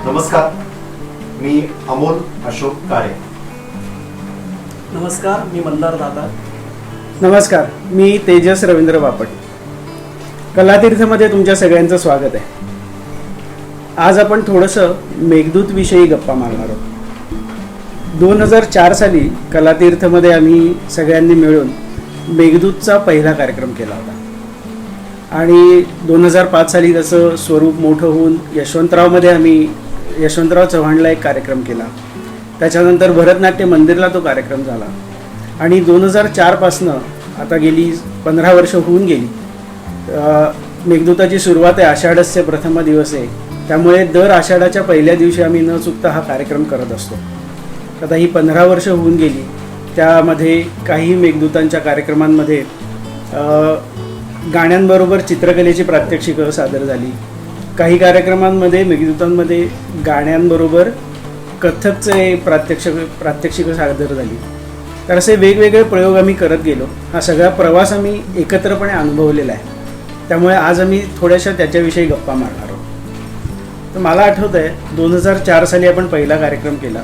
नमस्कार, मी अमोल अशोक काळे. नमस्कार, मी मंदार दाता. नमस्कार, मी तेजस रवींद्र बापट. कलातीर्थमध्ये तुमच्या सगळ्यांचं स्वागत आहे. आज आपण थोडंसं मेघदूत विषयी गप्पा मारणार आहोत. 2004 साली कलातीर्थमध्ये आम्ही सगळ्यांनी मिळून मेघदूतचा पहिला कार्यक्रम केला होता आणि 2005 साली त्याचं स्वरूप मोठं होऊन यशवंतरावमध्ये आम्ही यशवंतराव चव्हाणला एक कार्यक्रम केला. त्याच्यानंतर भरतनाट्य मंदिरला तो कार्यक्रम झाला आणि 2004 पासनं आता गेली 15 वर्ष होऊन गेली. मेघदूताची सुरुवात आहे, आषाढस्य प्रथम दिवस आहे, त्यामुळे दर आषाढाच्या पहिल्या दिवशी आम्ही न चुकता हा कार्यक्रम करत असतो. आता ही 15 वर्ष होऊन गेली. त्यामध्ये काही मेघदूतांच्या कार्यक्रमांमध्ये गाण्यांबरोबर चित्रकलेची प्रात्यक्षिकं सादर झाली. काही कार्यक्रमांमध्ये मेघदूतांमध्ये गाण्यांबरोबर कथ्थकचे प्रात्यक्षिकं सादर झाली. तर असे वेगवेगळे प्रयोग आम्ही करत गेलो. हा सगळा प्रवास आम्ही एकत्रपणे अनुभवलेला आहे. त्यामुळे आज आम्ही थोड्याशा त्याच्याविषयी गप्पा मारणार आहोत. तर मला आठवतं आहे 2004 साली आपण पहिला कार्यक्रम केला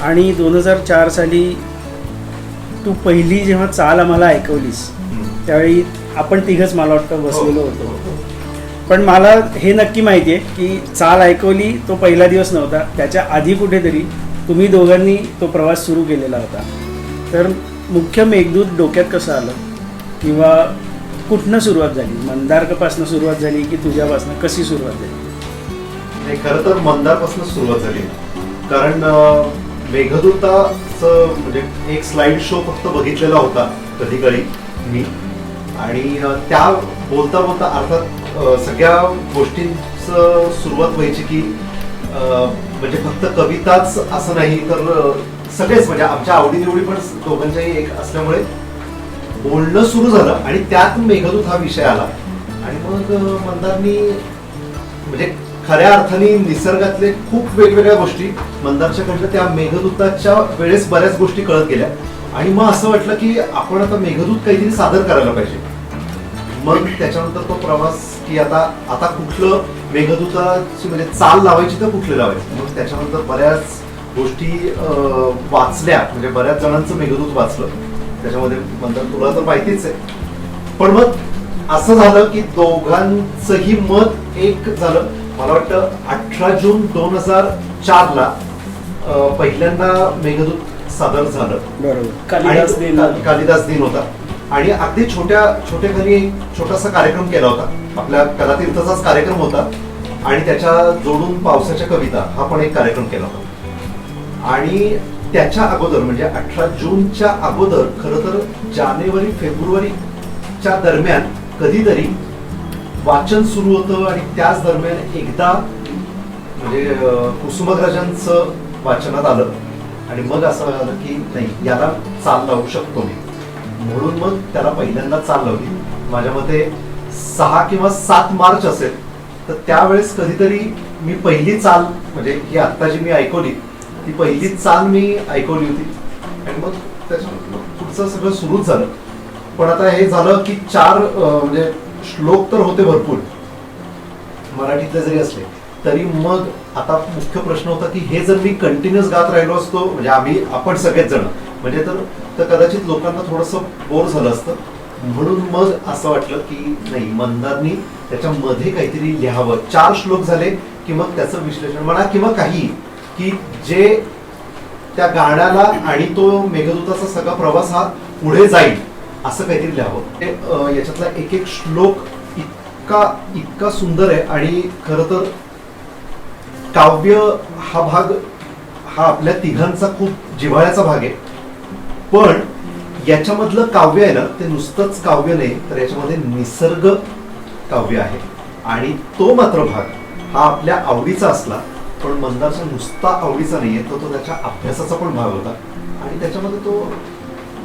आणि 2004 साली तू पहिली जेव्हा चाल आम्हाला ऐकवलीस त्यावेळी आपण तिघंच मला वाटतं बसलेलो होतो. पण मला हे नक्की माहिती आहे की चाल ऐकवली तो पहिला दिवस नव्हता, त्याच्या आधी कुठेतरी तुम्ही दोघांनी तो प्रवास सुरू केलेला होता. तर मुख्य मेघदूत डोक्यात कसं आलं किंवा कुठनं सुरुवात झाली? मंदारपासून सुरुवात झाली की तुझ्यापासून कशी सुरुवात झाली? खरं तर मंदारपासून सुरुवात झाली, कारण मेघदूताचं म्हणजे एक स्लाइड शो फक्त बघितलेला होता कधी काळी मी, आणि त्या बोलता बोलता अर्थात सगळ्या गोष्टींचं सुरुवात व्हायची की म्हणजे फक्त कविताच असं नाही तर सगळेच म्हणजे आमच्या आवडीनिवडी पण दोघांच्याही एक असल्यामुळे बोलणं सुरू झालं आणि त्यात मेघदूत हा विषय आला. आणि मग मंदारनी म्हणजे खऱ्या अर्थाने निसर्गातले खूप वेगवेगळ्या गोष्टी मंदारच्याकडनं त्या मेघदूताच्या वेळेस बऱ्याच गोष्टी कळत गेल्या आणि मग असं वाटलं की आपण आता मेघदूत काहीतरी सादर करायला पाहिजे. मग त्याच्यानंतर तो प्रवास की आता कुठलं मेघदूताची म्हणजे चाल लावायची तर कुठले लावायचं. मग त्याच्यानंतर बऱ्याच गोष्टी वाचल्या, म्हणजे बऱ्याच जणांचं मेघदूत वाचलं. त्याच्यामध्ये नंतर तुला तर माहितीच आहे. पण मग असं झालं की दोघांचंही मत एक झालं. मला वाटतं 18 जून 2004 ला पहिल्यांदा मेघदूत सादर झालं. बरोबर. कालिदास दिन होता आणि अगदी छोट्याखाली एक छोटासा कार्यक्रम केला होता. आपल्या कलातीर्थाचाच कार्यक्रम होता आणि त्याच्या जोडून पावसाच्या कविता हा पण एक कार्यक्रम केला होता. आणि त्याच्या अगोदर म्हणजे 18 जूनच्या अगोदर खरं तर जानेवारी फेब्रुवारीच्या दरम्यान कधीतरी वाचन सुरू होतं आणि त्याच दरम्यान एकदा म्हणजे कुसुमाग्रजांचं वाचनात आलं आणि मग असं झालं की नाही याला चाल लावू शकतो मी, म्हणून मग त्याला पहिल्यांदा चाल लावली. माझ्या मते 6 किंवा 7 मार्च असेल तर त्यावेळेस कधीतरी मी पहिली चाल म्हणजे ही आत्ता जी मी ऐकवली ती पहिली चाल मी ऐकवली होती आणि मग त्याच्यानंतर पुढचं सगळं सुरूच झालं. पण आता हे झालं की 4 म्हणजे श्लोक तर होते भरपूर मराठीतले जरी असले तरी मग आता मुख्य प्रश्न होता की हे जर मी कंटिन्युअस गात राहिलो असतो म्हणजे आपण सगळेच जण म्हणजे तर तर कदाचित लोकांना थोडंसं बोर झालं असतं. म्हणून मग असं वाटलं की नाही, मंदारनी त्याच्यामध्ये काहीतरी लिहावं. 4 श्लोक झाले की मग त्याचं विश्लेषण म्हणा किंवा काही की जे त्या गाण्याला आणि तो मेघदूताचा सगळा प्रवास हा पुढे जाईल असं काहीतरी लिहावं. याच्यातला एक एक श्लोक इतका सुंदर आहे. आणि खरं तर काव्य हा भाग हा आपल्या तिघांचा खूप जिव्हाळ्याचा भाग आहे. पण याच्यामधलं काव्य आहे ना, ते नुसतंच काव्य नाही, तर याच्यामध्ये निसर्ग काव्य आहे. आणि तो मात्र भाग हा आपल्या आवडीचा असला, पण मंदारचा नुसता आवडीचा नाहीये, तो त्याच्या अभ्यासाचा पण भाग होता. आणि त्याच्यामध्ये तो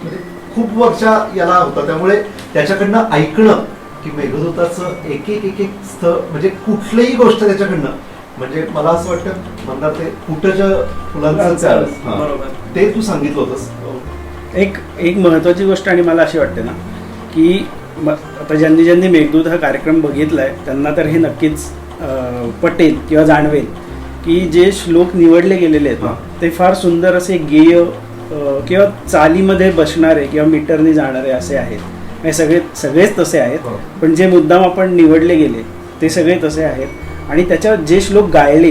म्हणजे खूप वर्षा याला होता. त्यामुळे त्याच्याकडनं ऐकणं की मेघदूताचं एक एक स्थळ म्हणजे कुठलीही गोष्ट त्याच्याकडनं, म्हणजे मला असं वाटतं मंदार ते कुठच्या फुलांचं ते तू सांगितलं होतंस. एक महत्त्वाची गोष्ट आणि मला अशी वाटते ना की आता ज्यांनी मेघदूत हा कार्यक्रम बघितलाय त्यांना तर हे नक्कीच पटेल किंवा जाणवेल की जे श्लोक निवडले गेलेले आहेत ना, ते फार सुंदर असे गेय किंवा चालीमध्ये बसणारे किंवा मीटरने जाणारे असे आहेत. हे सगळेच तसे आहेत, पण जे मुद्दाम आपण निवडले गेले ते सगळे तसे आहेत. आणि त्याच्या जे श्लोक गायले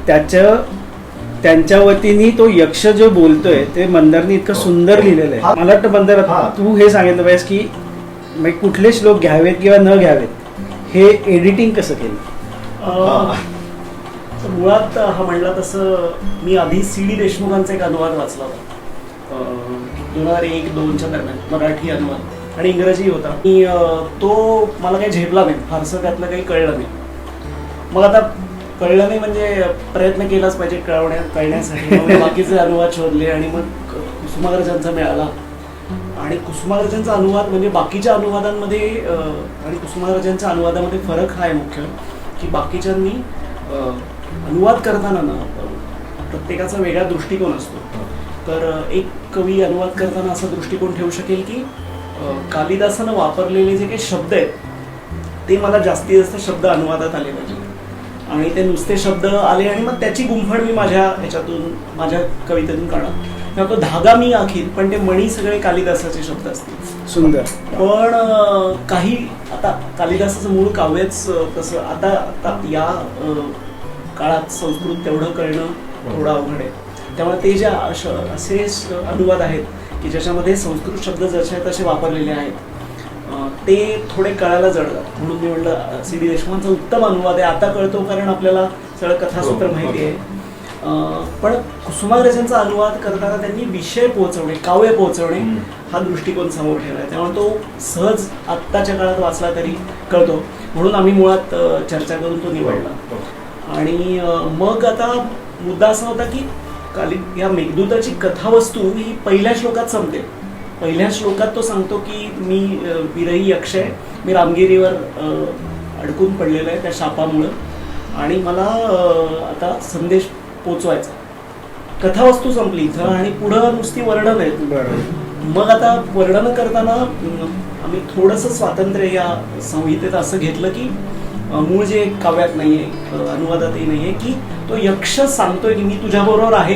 त्यांच्या वतीने तो यक्ष जो बोलतोय ते मंदारने इतकं सुंदर लिहिलेलं आहे. मला वाटतं मंदार, तू हे सांगितलं पाहिजे की कुठले श्लोक घ्यावेत किंवा न घ्यावेत, हे एडिटिंग कसं केलं? मुळात हा म्हणला तसं मी आधी C.D. देशमुखांचा एक अनुवाद वाचला होता 2001-2002च्या दरम्यान, मराठी अनुवाद आणि इंग्रजी होता. आणि तो मला काही झेपला नाही, फारसं त्यातलं काही कळलं नाही. मग आता कळलं नाही म्हणजे प्रयत्न केलाच पाहिजे कळण्यासाठी. मग बाकीचे अनुवाद शोधले आणि मग कुसुमाग्रजांचा मिळाला. आणि कुसुमाग्रजांचा अनुवाद म्हणजे बाकीच्या अनुवादांमध्ये आणि कुसुमाग्रजांच्या अनुवादामध्ये फरक हा आहे मुख्य की बाकीच्यांनी अनुवाद करताना ना प्रत्येकाचा वेगळा दृष्टिकोन असतो. तर एक कवी अनुवाद करताना असा दृष्टिकोन ठेवू शकेल की कालिदासानं वापरलेले जे काही शब्द आहेत ते मला जास्तीत जास्त शब्द अनुवादात आले पाहिजे. आणि ते नुसते शब्द आले आणि मग त्याची गुंफण मी माझ्या कवितेतून काढा. तो धागा मी आखीन, पण ते मणी सगळे कालिदासाचे शब्द असतील. सुंदर. पण काही आता कालिदासाचं मूळ काव्यच तसं आता या काळात संस्कृत तेवढं कळणं थोडं अवघड आहे. त्यामुळे ते जे असे अनुवाद आहेत की ज्याच्यामध्ये संस्कृत शब्द जसे तसे वापरलेले आहेत ते थोडे कळायला जडतात. म्हणून मी म्हटलं C.D. देशमुखांचा उत्तम अनुवाद आहे. आता कळतो कारण आपल्याला सगळं कथासूत्र माहिती आहे. पण कुसुमाग्रजांचा अनुवाद करताना त्यांनी विषय पोहोचवणे, काव्य पोहोचवणे हा दृष्टिकोन समोर ठेवला आहे. त्यामुळे तो सहज आत्ताच्या काळात वाचला तरी कळतो. म्हणून आम्ही मुळात चर्चा करून तो निवडला. आणि मग आता मुद्दा असा होता की या मेघदूताची कथावस्तू ही पहिल्या श्लोकात संपते. पहिल्या श्लोकात तो सांगतो की मी विरही यक्ष आहे, मी रामगिरीवर अडकून पडलेलं आहे त्या शापामुळं आणि मला आता संदेश पोचवायचा. कथावस्तू संपली इथं आणि पुढं नुसती वर्णन आहेत. मग आता वर्णन करताना आम्ही थोडंसं स्वातंत्र्य या संहितेत असं घेतलं की मूळ जे काव्यात नाहीये, अनुवादातही नाहीये, की तो यक्ष सांगतोय की मी तुझ्याबरोबर आहे.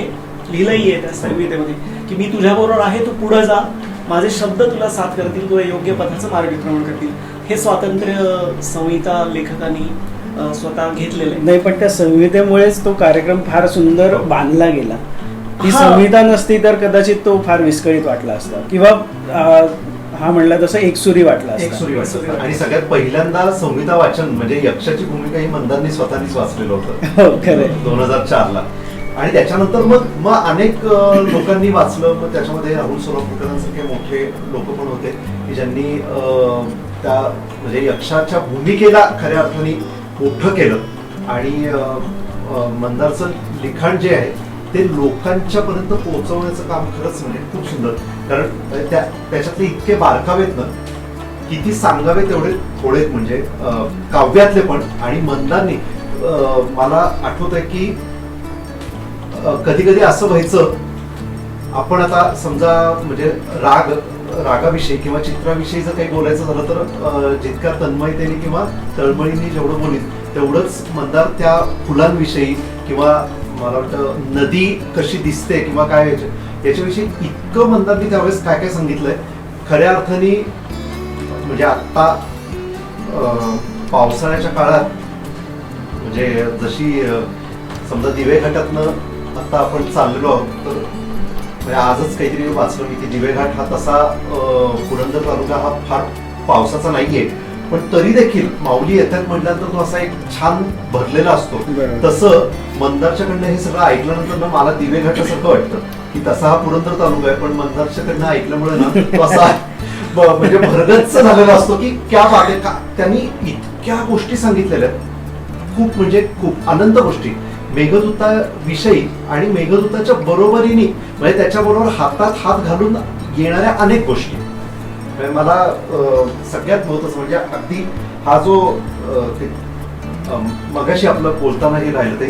लिहिलंही आहे त्या संहितेमध्ये की मी तुझ्याबरोबर आहे, तू पुढे जा, माझे शब्द तुला साथ करतील, तुला योग्य पथाचं मार्गक्रमण करतील. हे स्वातंत्र्य संहिता लेखकांनी स्वतः घेतलेलं आहे. नाही, पण त्या संहितेमुळेच तो कार्यक्रम फार सुंदर बांधला गेला. ती संहिता नसती तर कदाचित तो फार विस्कळीत वाटला असता किंवा हा म्हणला तसं एकसुरी वाटला असता. आणि सगळ्यात पहिल्यांदा संहिता वाचन म्हणजे यक्षाची भूमिका ही मंदारनी स्वतःनीच वाचलेलं होतं 2004ला. आणि त्याच्यानंतर मग अनेक लोकांनी वाचलं. मग त्याच्यामध्ये राहुल सोलापूरकरांसारखे मोठे लोक पण होते की ज्यांनी त्या म्हणजे यक्षाच्या भूमिकेला खऱ्या अर्थाने मोठं केलं. आणि मंदारचं लिखाण जे आहे ते लोकांच्या पर्यंत पोहोचवण्याचं काम खरंच म्हणजे खूप सुंदर. कारण त्याच्यातले इतके बारकावेत ना, किती सांगावे तेवढे थोडेत म्हणजे काव्यातले पण. आणि मंदारनी मला आठवत आहे की कधी कधी असं व्हायचं, आपण आता समजा म्हणजे रागाविषयी किंवा चित्राविषयी जर काही बोलायचं झालं तर जितक्या तन्मयतेने किंवा तळमळीने जेवढं बोलील तेवढंच मंदार त्या फुलांविषयी किंवा मला वाटतं नदी कशी दिसते किंवा काय याच्याविषयी इतकं मंदारनी त्यावेळेस काय काय सांगितलंय खऱ्या अर्थाने. म्हणजे आता पावसाळ्याच्या काळात म्हणजे जशी समजा दिवे घाटातनं आता आपण चाललो आहोत तर म्हणजे आजच काहीतरी वाचलं की दिवे घाट हा तसा पुरंदर तालुका हा फार पावसाचा नाहीये, पण तरी देखील माऊली येतात म्हटल्यानंतर तो असा एक छान भरलेला असतो. तसं मंदारच्याकडनं हे सगळं ऐकल्यानंतर ना मला दिवे घाटासारखं वाटतं की तसा हा पुरंदर तालुका आहे, पण मंदारच्याकडनं ऐकल्यामुळे ना तो असा म्हणजे भरगच्च झालेला असतो की क्या बात आहे. त्यांनी इतक्या गोष्टी सांगितलेल्या खूप म्हणजे खूप अनंत गोष्टी मेघदूता विषयी आणि मेघदूताच्या बरोबरीने म्हणजे त्याच्याबरोबर हातात हात घालून येणाऱ्या अनेक गोष्टी. मला सगळ्यात महत्वाचं म्हणजे अगदी हा जो मगाशी आपलं बोलताना हे राहिलं ते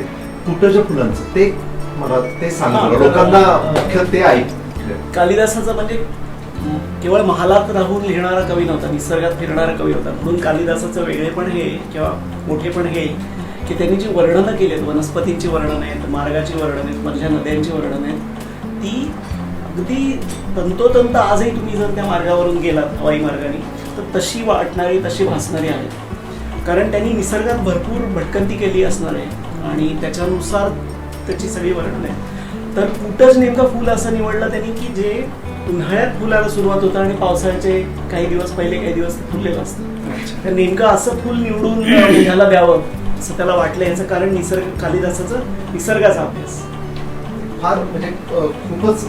कुटच्या फुलांचं ते मला ते सांगलं लोकांना मुख्य ते ऐक. कालिदासाचं म्हणजे केवळ महालात राहून लिहिणारा कवी नव्हता, निसर्गात फिरणारा कवी होता. म्हणून कालिदासाचं वेगळेपण हे किंवा मोठेपण हे की त्यांनी जी वर्णनं केली आहेत, वनस्पतींची वर्णनं आहेत, मार्गाची वर्णनं आहेत, मधल्या नद्यांची वर्णनं आहेत, ती अगदी तंतोतंत आजही तुम्ही जर त्या मार्गावरून गेलात हवाई मार्गाने तर तशी वाटणारी तशी भासणारी आहेत. कारण त्यांनी निसर्गात भरपूर भटकंती केली असणार आहे आणि त्याच्यानुसार त्याची सगळी वर्णनं आहेत. तर कुठंच नेमकं फुल असं निवडलं त्यांनी की जे उन्हाळ्यात फुलाला सुरुवात होतं आणि पावसाळ्याचे काही दिवस पहिले काही दिवस फुललेलं असतं. तर नेमकं असं फुल निवडून ह्याला द्यावं असं त्याला वाटलं. याचं कारण कालिदासाचं निसर्गाचा अभ्यास फार म्हणजे खूपच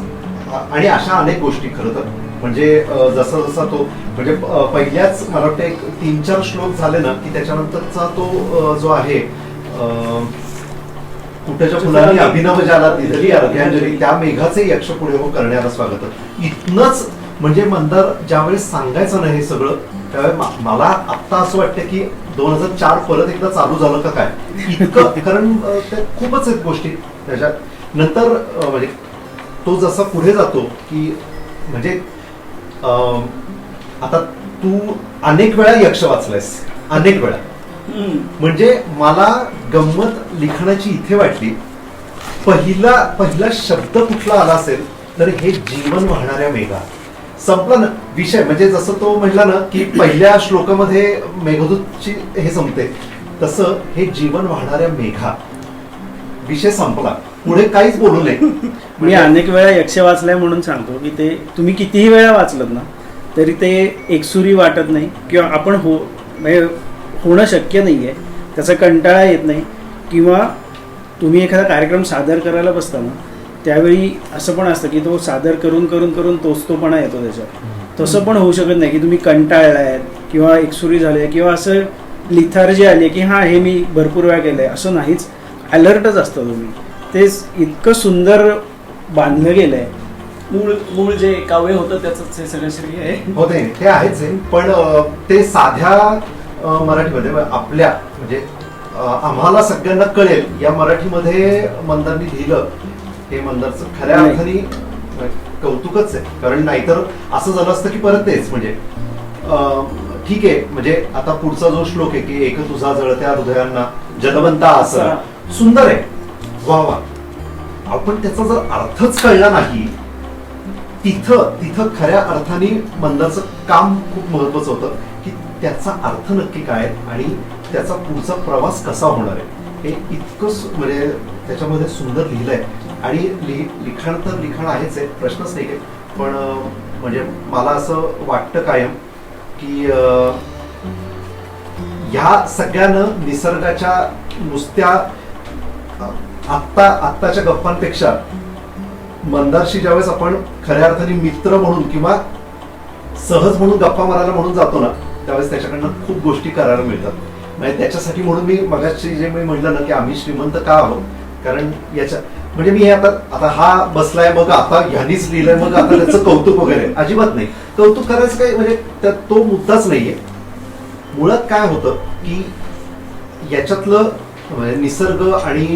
आणि अशा अनेक गोष्टी खरं तर म्हणजे जसा जसा तो म्हणजे पहिल्याच मला वाटतं एक 3-4 श्लोक झाले ना की त्याच्यानंतरचा तो जो आहे कुठच्या फुलांनी अभिनव जाला दिधली अर्घ्यांजली त्या मेघाचे यक्ष पुढे हो करण्याला स्वागत. इतनंच म्हणजे मंदार ज्यावेळेस सांगायचं नाही हे सगळं त्यावेळेस मला आत्ता असं वाटतं की 2004 परत एकदा चालू झालं का काय इतकं. कारण त्या खूपच आहेत गोष्टी त्याच्यात. नंतर म्हणजे तो जसा पुढे जातो की म्हणजे आता तू अनेक वेळा यक्ष वाचलायस अनेक वेळा. म्हणजे मला गंमत लिखाणाची इथे वाटली. पहिला शब्द कुठला आला असेल तर हे जीवन वाहणाऱ्या मेघा संपला ना विषय. म्हणजे जसं तो म्हटला ना की पहिल्या श्लोकामध्ये मेघदूतची हे संपते तसं हे जीवन वाहणाऱ्या मेघा विषय संपला. पुढे काहीच बोलू नये. मी अनेक वेळा यक्ष वाचलाय म्हणून सांगतो की ते तुम्ही कितीही वेळा वाचलं ना तरी ते एकसुरी वाटत नाही किंवा आपण म्हणजे होणं शक्य नाही आहे, त्याचा कंटाळा येत नाही. किंवा तुम्ही एखादा कार्यक्रम सादर करायला बसताना त्यावेळी असं पण असतं की तो सादर करून करून करून तोचतोपणा येतो त्याच्यात. तसं पण होऊ शकत नाही की तुम्ही कंटाळलाय किंवा एकसुरी झाले किंवा असं लिथार्जी आली की हां हे मी भरपूर वेळा केलं आहे असं नाहीच. अलर्टच असतं तुम्ही. तेच इतकं सुंदर बांधलं गेलं आहे. मूळ जे काव्य होतं त्याच हे सगळं श्रेय आहे. हो ते आहेच आहे, पण ते साध्या मराठीमध्ये आपल्या म्हणजे आम्हाला सगळ्यांना कळेल या मराठीमध्ये मंदारनी लिहिलं हे मंदारचं खऱ्या अर्थाने कौतुकच आहे. कारण नाहीतर असं झालं असतं की परत तेच म्हणजे ठीक आहे. म्हणजे आता पुढचा जो श्लोक आहे की एक तुझा जळत्या हृदयांना जलवंता असं सुंदर आहे, वा वा. आपण त्याचा जर अर्थच कळला नाही तिथं खऱ्या अर्थाने मंदारचं काम खूप महत्वाचं होतं की त्याचा अर्थ नक्की काय आणि त्याचा पुढचा प्रवास कसा होणार आहे हे इतकं म्हणजे त्याच्यामध्ये सुंदर लिहिलंय. आणि लिखाण तर लिखाण आहेच आहे, प्रश्नच नाही आहे. पण म्हणजे मला असं वाटतं कायम की ह्या सगळ्यानं निसर्गाच्या नुसत्या आत्ताच्या गप्पांपेक्षा मंदारशी ज्यावेळेस आपण खऱ्या अर्थाने मित्र म्हणून किंवा सहज म्हणून गप्पा मारायला म्हणून जातो ना त्यावेळेस त्याच्याकडनं खूप गोष्टी करायला मिळतात. म्हणजे त्याच्यासाठी म्हणून मी मगाशी जे मी म्हटलं ना की आम्ही श्रीमंत का आहोत कारण याच्या म्हणजे मी आता हा बसलाय मग आता ह्यानीच लिहिलंय मग आता त्याचं कौतुक वगैरे अजिबात नाही. कौतुक करायचं काही म्हणजे तो मुद्दाच नाहीये. मुळात काय होतं की याच्यातलं म्हणजे निसर्ग आणि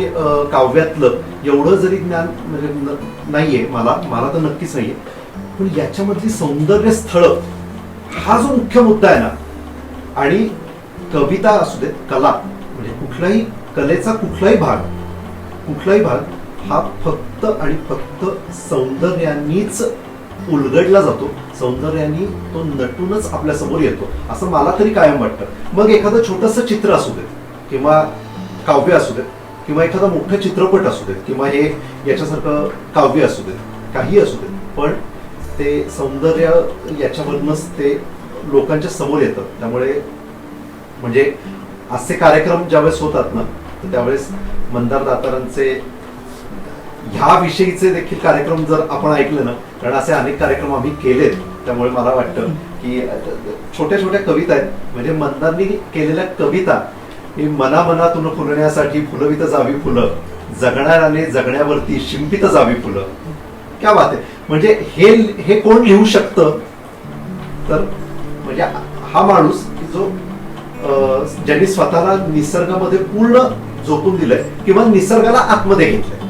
काव्यातलं एवढं जरी ज्ञान म्हणजे नाहीये मला तर नक्कीच नाहीये, पण याच्यामधली सौंदर्य स्थळं हा जो मुख्य मुद्दा आहे ना. आणि कविता असू देत कला म्हणजे कुठलाही कलेचा कुठलाही भाग हा फक्त आणि फक्त सौंदर्यानीच उलगडला जातो, सौंदर्यानी तो नटूनच आपल्या समोर येतो असं मला तरी कायम वाटतं. मग एखादं छोटंसं चित्र असू देत किंवा काव्य असू देत किंवा एखादा मोठा चित्रपट असू देत किंवा हे याच्यासारखं काव्य असू देत, काही असू देत, पण ते सौंदर्य याच्यावरूनच ते लोकांच्या समोर येतं. त्यामुळे म्हणजे असे कार्यक्रम ज्यावेळेस होतात ना, तर त्यावेळेस मंदार दातारांचे ह्या विषयीचे देखील कार्यक्रम जर आपण ऐकले ना, कारण असे अनेक कार्यक्रम आम्ही केलेत, त्यामुळे मला वाटतं की छोट्या छोट्या कविता आहेत, म्हणजे मंदारनी केलेल्या कविता ही मना मनातून फुलण्यासाठी फुलवित जावी फुलं, जगणाऱ्याने जगण्यावरती शिंपित जावी फुलं. क्या बात आहे. म्हणजे हे कोण लिहू शकतं, तर म्हणजे हा माणूस की जो ज्यांनी स्वतःला निसर्गामध्ये पूर्ण झोपून दिलंय किंवा निसर्गाला आतमध्ये घेतलंय,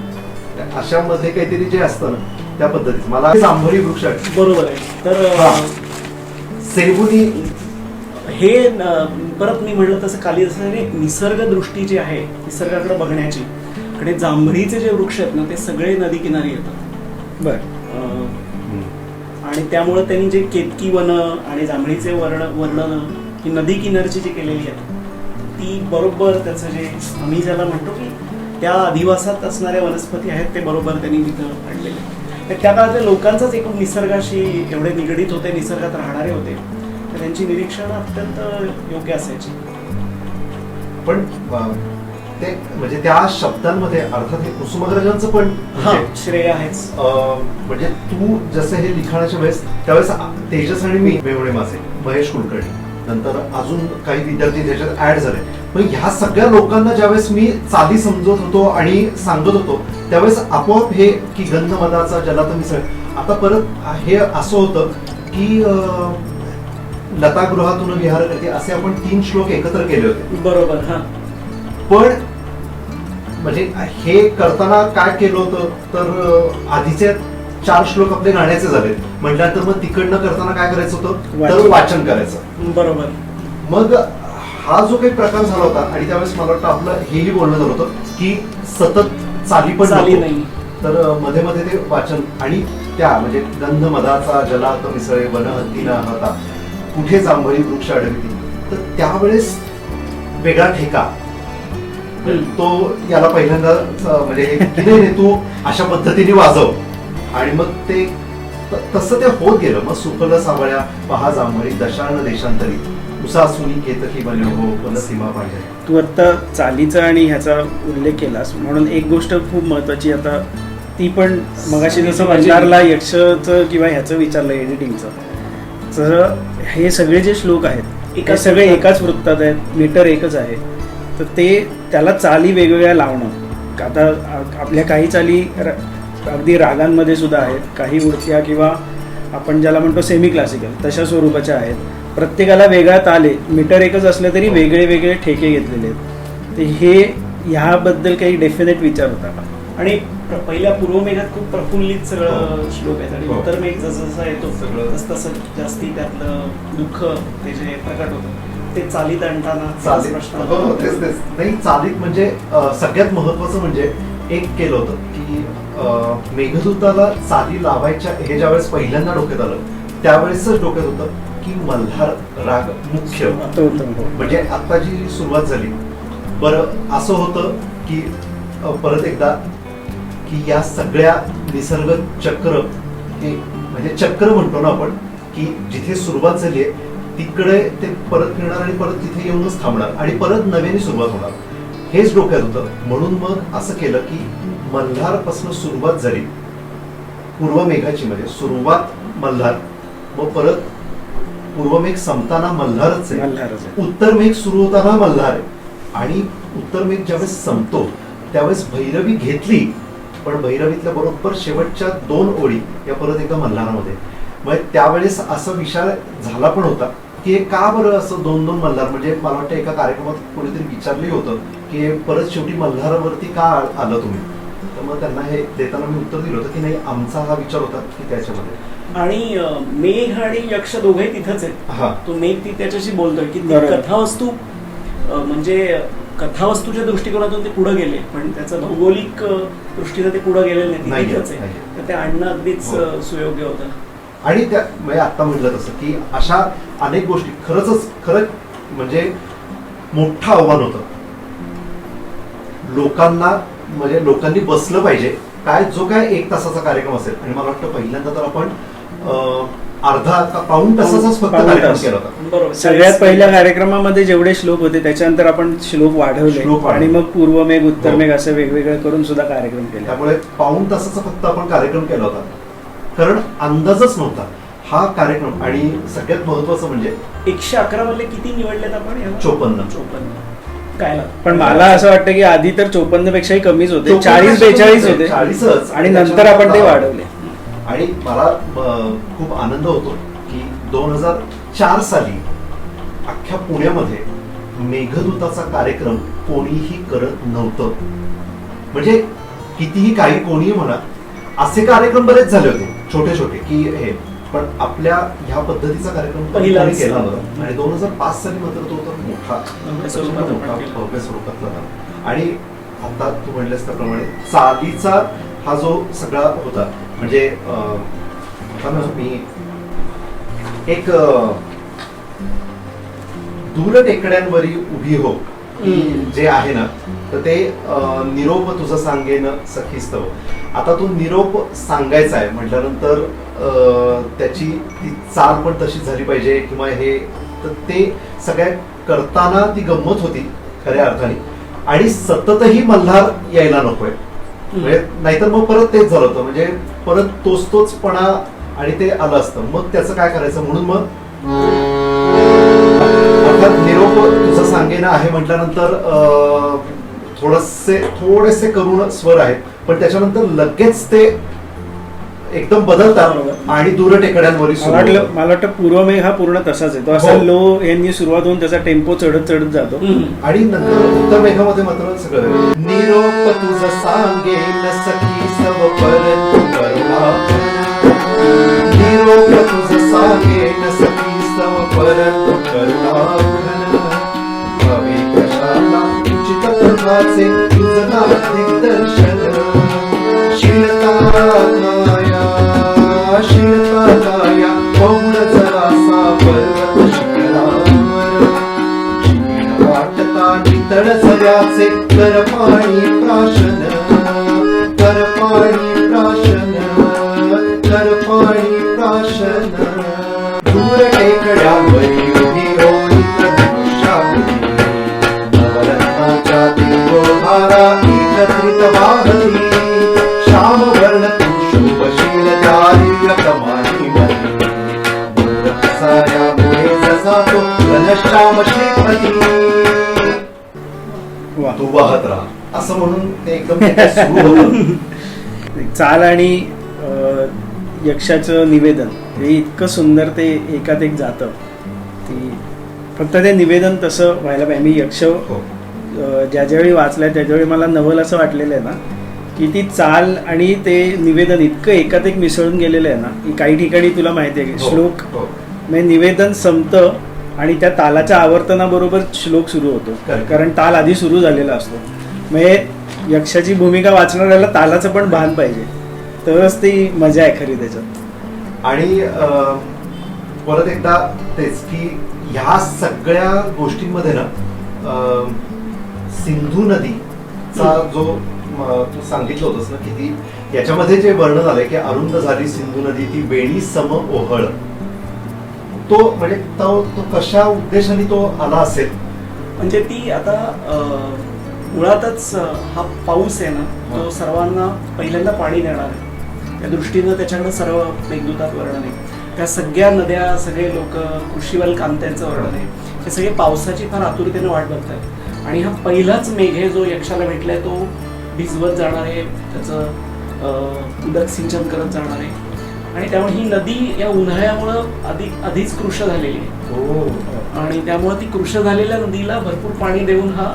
अशामध्ये काहीतरी जे असतं ना त्या पद्धतीचं मला जांभळी वृक्ष आहे. बरोबर आहे. तर सेबुनी हे परत मी म्हणलं तसं कालिदासाने निसर्ग दृष्टी जी आहे निसर्गाकडे बघण्याची, कडे जांभळीचे जे वृक्ष आहेत ना ते सगळे नदी किनारी येतात. बरं. आणि त्यामुळे त्यांनी जे केतकी वन आणि जांभळीचे वर्णन ही नदी किनारची जी केलेली आहे ती बरोबर त्याचं जे आम्ही ज्याला म्हणतो की त्या अधिवासात असणाऱ्या वनस्पती आहेत ते बरोबर त्यांनी तिथं आणलेले. तर त्या काळातल्या लोकांचाच एकूण निसर्गाशी एवढे निगडीत होते, निसर्गात राहणारे होते, तर त्यांची निरीक्षण अत्यंत योग्य असायची. पण ते म्हणजे त्या शब्दांमध्ये अर्थात हे कुसुमाग्रजांचं पण श्रेय आहेच. म्हणजे तू जसं हे लिखाणाच्या वेळेस त्यावेळेस तेजस आणि मी मेवणे माझे महेश कुलकर्णी नंतर अजून काही विद्यार्थी त्याच्यात ऍड झाले. पण ह्या सगळ्या लोकांना ज्यावेळेस मी चाली समजत होतो आणि सांगत होतो त्यावेळेस आपोआप हे की गंध मदाचा जलात मिसळ. आता परत हे असं होतं की लतागृहातून विहार करते असे आपण 3 श्लोक एकत्र केले होते. बरोबर. हा पण म्हणजे हे करताना काय केलं होतं तर आधीचे 4 श्लोक आपले गाण्याचे झाले, म्हटल्यानंतर मग तिकडनं करताना काय करायचं होतं तर वाचन करायचं. बरोबर. मग हा जो काही प्रकार झाला होता आणि त्यावेळेस मला वाटतं आपलं हेही बोलणं झालं होतं की सतत चाली पण नाही, तर मध्ये मध्ये ते वाचन आणि त्या म्हणजे गंध मदाचा जलात मिसळे वन हत्ती न हाता कुठे जांभळी वृक्ष आढळती, तर त्यावेळेस वेगळा ठेका तो याला पहिल्यांदा म्हणजे की नाही तू अशा पद्धतीने वाजव आणि मग ते तसं ते होत गेलं. मग सुफल सावळ्या पहा जांभळी दशार्ण देशांतरी उसासुनी केतकी बने हो पण सीमा पाहिजे. तू आता चालीचा आणि ह्याचा उल्लेख केलास म्हणून एक गोष्ट खूप महत्वाची आता ती पण मगाशी जसं मंदारला यक्षचं किंवा ह्याचं विचारलं एडिटिंगचं, तर हे सगळे जे श्लोक आहेत हे सगळे एकाच वृत्तात आहेत, मीटर एकच आहे, तर ते त्याला चाली वेगवेगळ्या लावणं. आता आपल्या काही चाली अगदी रागांमध्ये सुद्धा आहेत, काही वृत्त्या किंवा आपण ज्याला म्हणतो सेमी क्लासिकल तशा स्वरूपाच्या आहेत, प्रत्येकाला वेगळा ताल आहे, मीटर एकच असलं तरी वेगळे वेगळे ठेके घेतलेले आहेत. तर हे ह्याबद्दल काही डेफिनेट विचार होता का? आणि पहिल्या पूर्वमेघात खूप प्रफुल्लित सगळं श्लोक आहेत आणि उत्तर मेघ जसा येतो तसं तसं जास्ती त्यातलं दुःख ते जे प्रकट होतं ते चालीत आणताना नाही. चालीत म्हणजे सगळ्यात महत्वाचं म्हणजे एक केलं होतं की मेघदूताला चाली लावायच्या हे ज्यावेळेस पहिल्यांदा डोक्यात आलं त्यावेळेसच डोक्यात होतं की मल्हार राग मुख्य म्हणजे आता जी सुरुवात झाली. बरं असं होतं की परत एकदा की या सगळ्या निसर्ग चक्र हे म्हणजे चक्र म्हणतो ना आपण की जिथे सुरुवात झाली आहे तिकडे ते परत फिरणार आणि परत तिथे येऊनच थांबणार आणि परत नव्याने सुरुवात होणार हेच डोक्यात होतं. म्हणून मग असं केलं की मल्हार पासून सुरुवात झाली पूर्वमेघाची, म्हणजे सुरुवात मल्हार, मग परत पूर्वमेघ संपताना मल्हारच आहे, उत्तर मेघ सुरू होताना मल्हार आहे आणि उत्तर मेघ ज्यावेळेस संपतो त्यावेळेस भैरवी घेतली, पण भैरवीतल्या बरोबर शेवटच्या 2 ओळी या परत एकदा मल्हारामध्ये. मग त्यावेळेस असा विचार झाला पण होता की का बरं असं 2-2 मल्हार, म्हणजे मला वाटतं एका कार्यक्रमात कोणीतरी विचारले होतं की परत शेवटी मल्हारावरती का आलं तुम्ही, तर मग त्यांना हे देताना मी उत्तर दिलं होतं की नाही आमचा हा विचार होता की त्याच्यामध्ये. आणि मेघ आणि यक्ष दोघेही तिथंच आहेत. तो मेघ ती त्याच्याशी बोलतोय की ती कथावस्तू म्हणजे कथावस्तूच्या दृष्टिकोनातून ते पुढे गेले, पण त्याचं भौगोलिक दृष्टीने ते पुढे गेलेले नाही, नाही, तिथेच आहे. नाही. तर ते आणणं अगदीच हो. सुयोग्य होतं. आणि त्या म्हणजे आता म्हटलं तसं की अशा अनेक गोष्टी खरंच म्हणजे मोठं आव्हान होतं लोकांना. म्हणजे लोकांनी बसलं पाहिजे. जो काय 1 तासाचा कार्यक्रम असेल, आणि मला वाटतं पहिल्यांदा तर आपण अर्धा का पाऊण तासाचाच फक्त पाऊण कार्यक्रम तास. केला होता. बरोबर. सगळ्यात पहिल्या कार्यक्रमामध्ये जेवढे श्लोक होते त्याच्यानंतर आपण श्लोक वाढवले आणि मग पूर्वमेघ उत्तरमेघ असं वेगवेगळं करून सुद्धा कार्यक्रम केला. त्यामुळे पाऊण तासाचा फक्त आपण कार्यक्रम केला होता, कारण अंदाजच नव्हता हा कार्यक्रम. आणि सगळ्यात महत्वाचं म्हणजे 111 मधले किती निवडलेत आपण याला? 54. काय पण मला असं वाटतं की आधी तर 54 पेक्षाही कमीच होते, 54 40-42 होते 40च. आणि नंतर आपण ते वाढवले. आणि मला खूप आनंद होतो की 2004 साली अख्ख्या पुण्यामध्ये मेघदूताचा कार्यक्रम कोणीही करत नव्हतं. म्हणजे कितीही काही कोणीही म्हणा, असे कार्यक्रम बरेच झाले होते छोटे छोटे की हे, पण आपल्या ह्या पद्धतीचा कार्यक्रम पहिलाच कोणी केला नव्हता. आणि 2005 साली मात्र तो तर मोठा भव्य स्वरूपात मोठा आपण केला. भव्य स्वरूपातला झाला. आणि आता तू म्हणलेस त्याप्रमाणे चालीचा हा जो सगळा होता, म्हणजे आता ना मी एक दूर टेकड्यांवरी उभी हो जे आहे ना, तर ते निरोप तुझं सांगेन सखीस्तव. आता तो निरोप सांगायचा आहे म्हटल्यानंतर त्याची ती चाल पण तशीच झाली पाहिजे किंवा हे, तर ते सगळ्या करताना ती गंमत होती खऱ्या अर्थाने. आणि सततही मल्हार यायला नकोय, म्हणजे नाहीतर मग परत तेच झालं होतं, म्हणजे परत तोचपणा आणि ते आलं असतं. मग त्याचं काय करायचं, म्हणून मग अर्थात निरोप तुझं सांगेना आहे म्हटल्यानंतर थोडेसे करून स्वर आहेत, पण त्याच्यानंतर लगेच ते एकदम बदलतात आणि दूर टेकड्यांवरील मला वाटतं पूर्वमेघ हा पूर्ण तसाच आहे. तो असा लो यांनी सुरुवात होऊन त्याचा टेम्पो चढत जातो. आणि नंतर उत्तर मेघामध्ये मात्र सगळं निरोप तुझं सांगेन सखी सव परंतु करुणा. निरोप तुझं सांगेन सखी सव परंतु करुणा. हवे कशाला उचित प्रभाचे तुझं नाव दिग्दर्शन. शीलता काया पौड जरासा पर्वत शिखरावर. वाटता नितळ झऱ्याचे कर पाणी प्राशन. कर पाणी प्राशन. कर पाणी प्राशन. दूर टेकड्यावरी उभी रोहित दृश्यावरी. नवरत्नाच्या दिवोभारा एकत्रित वाहती. श्याम वर्ण तू शोभशील दारिद्र्य प्रमाणी मती. साऱ्या पुढे जसा तो घनश्याम श्रीपती. तू वाहत राहा असं म्हणून ते एकदम सुरू होतं. चाल आणि यक्षाचं निवेदन हे इतकं सुंदर, ते एकात एक जातं. ती फक्त ते निवेदन तसं व्हायला पाहिजे. मी यक्ष ज्यावेळी वाचलंय त्याच्यावेळी मला नवल असं वाटलेलं आहे ना की ती चाल आणि ते निवेदन इतकं एकात एक मिसळून गेलेलं आहे ना की काही ठिकाणी तुला माहिती आहे की श्लोक म्हणजे निवेदन संपतं आणि त्या तालाच्या आवर्तनाबरोबर श्लोक सुरू होतो, कारण ताल आधी सुरू झालेला असतो. म्हणजे यक्षाची भूमिका वाचणाऱ्याला तालाचं पण भान पाहिजे, तरच ती मजा आहे खरी त्याच्यात. आणि परत एकदा तेच की ह्या सगळ्या गोष्टींमध्ये ना सिंधू नदीचा जो तू सांगितलं होतंस ना की ती याच्यामध्ये जे वर्णन आलंय की अरुंद झाली सिंधू नदी ती वेणी सम ओहळ, तो म्हणजे तो कशा उद्देशाने तो आला असेल. म्हणजे ती आता मुळातच हा पाऊस आहे ना, तो सर्वांना पहिल्यांदा पाणी देणार आहे, त्या दृष्टीनं त्याच्याकडे सर्व मेघदूतात वर्णन आहे. त्या सगळ्या नद्या, सगळे लोक, कृषीवल कांत्यांचं वर्णन आहे, हे सगळे पावसाची फार आतुरतेने वाट बघतात. आणि हा पहिलाच मेघ आहे जो यक्षाला भेटलाय, तो भिजवत जाणार आहे, त्याचं उदक सिंचन करत जाणार आहे. आणि त्यामुळे ही नदी या उन्हाळ्यामुळं आधीच कृश झालेली आहे, आणि त्यामुळे ती कृश झालेल्या नदीला भरपूर पाणी देऊन हा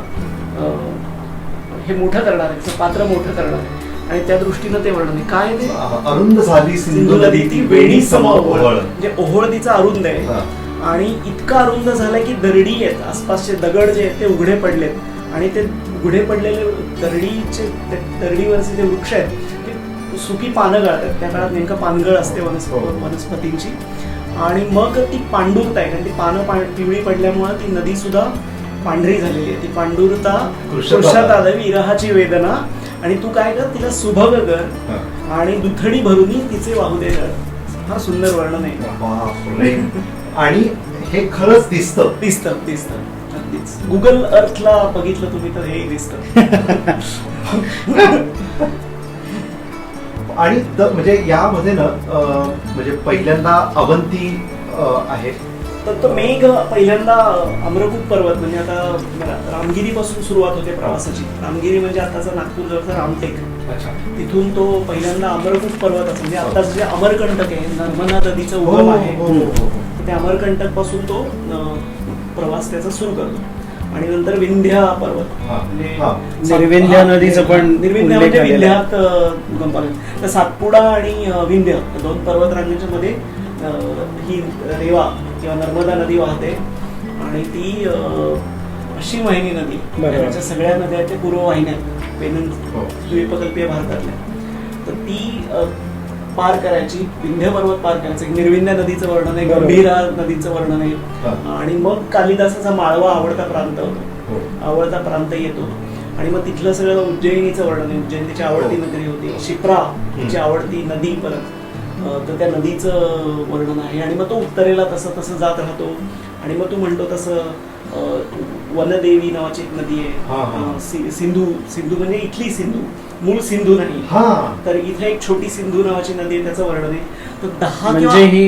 हे मोठं करणार आहे, त्याचं पात्र मोठं करणार आहे. आणि त्या दृष्टीनं ते वर्णन आहे. काय ते अरुंद झाली सिंधू नदी ती वेणी सम ओहळ, म्हणजे ओहळ तिचा अरुंद आहे आणि इतका अरुंद झालाय की दरडी आहेत, आसपासचे दगड जे आहेत ते उघडे पडलेत आणि ते उघडे पडलेले तरडीवरचे जे वृक्ष आहेत ते सुकी पानं गळतात. त्या काळात नेमकं पानगळ असते वनस्पतींची. आणि मग ती पांडुरता आहे, कारण ती पानं पिवळी पडल्यामुळे ती नदी सुद्धा पांढरी झालेली आहे. ती पांडुरता कृष्णात आलं विरहाची वेदना, आणि तू काय कर, तिला सुभग कर आणि दुथडी भरून तिचे वाहू दे. हा सुंदर वर्णन आहे. आणि हे खरंच दिसतं. अगदीच. गुगल अर्थला बघितलं तुम्ही तर हे दिसतं. आणि म्हणजे यामध्ये ना म्हणजे पहिल्यांदा अवंती आहे, तर तो मेघ पहिल्यांदा अमरकूट पर्वत, म्हणजे आता रामगिरी पासून सुरुवात होते प्रवासाची. रामगिरी म्हणजे आताचा नागपूर जवळचा रामटेक. तिथून तो पहिल्यांदा अमरकूट पर्वत म्हणजे आताच जे अमरकंटक आहे, नर्मदा नदीचं उगम आहे, त्या अमरकंटक पासून तो प्रवास त्याचा सुरू करतो. आणि नंतर विंध्या पर्वत म्हणजे निर्विंध्य नदीचं पण निर्विंध्य म्हणजे विंध्यात उगम पावतो. तर सातपुडा आणि विंध्य दोन पर्वतरांगांच्या मध्ये ही रेवा किंवा नर्मदा नदी वाहते. आणि ती पश्चिम वाहिनी नदी, त्याच्या सगळ्या नद्याच्या पूर्व वाहिन्या पेनन द्वीपकल्पीय भारतातल्या, तर ती पार करायची. विंध्य पर्वत पार करायचं. निर्विंध्य नदीचं वर्णन आहे, गंभीरा नदीचं वर्णन आहे. आणि मग कालिदासाचा माळवा आवडता प्रांत होतो, आवडता प्रांत येतो. आणि मग तिथलं सगळं उज्जैनीचं वर्णन आहे. उज्जैन तिची आवडती नगरी होती. शिप्रा तिची आवडती नदी परत, तर त्या नदीचं वर्णन आहे. आणि मग तो उत्तरेला तसं तसं जात राहतो. आणि मग तू म्हणतो तसं वनदेवी नावाची एक नदी आहे. सिंधू म्हणजे इथली सिंधू, मूळ सिंधू नाही, तर इथे एक छोटी सिंधू नावाची नदी आहे, त्याचं वर्णन आहे. तर 10 म्हणजे ही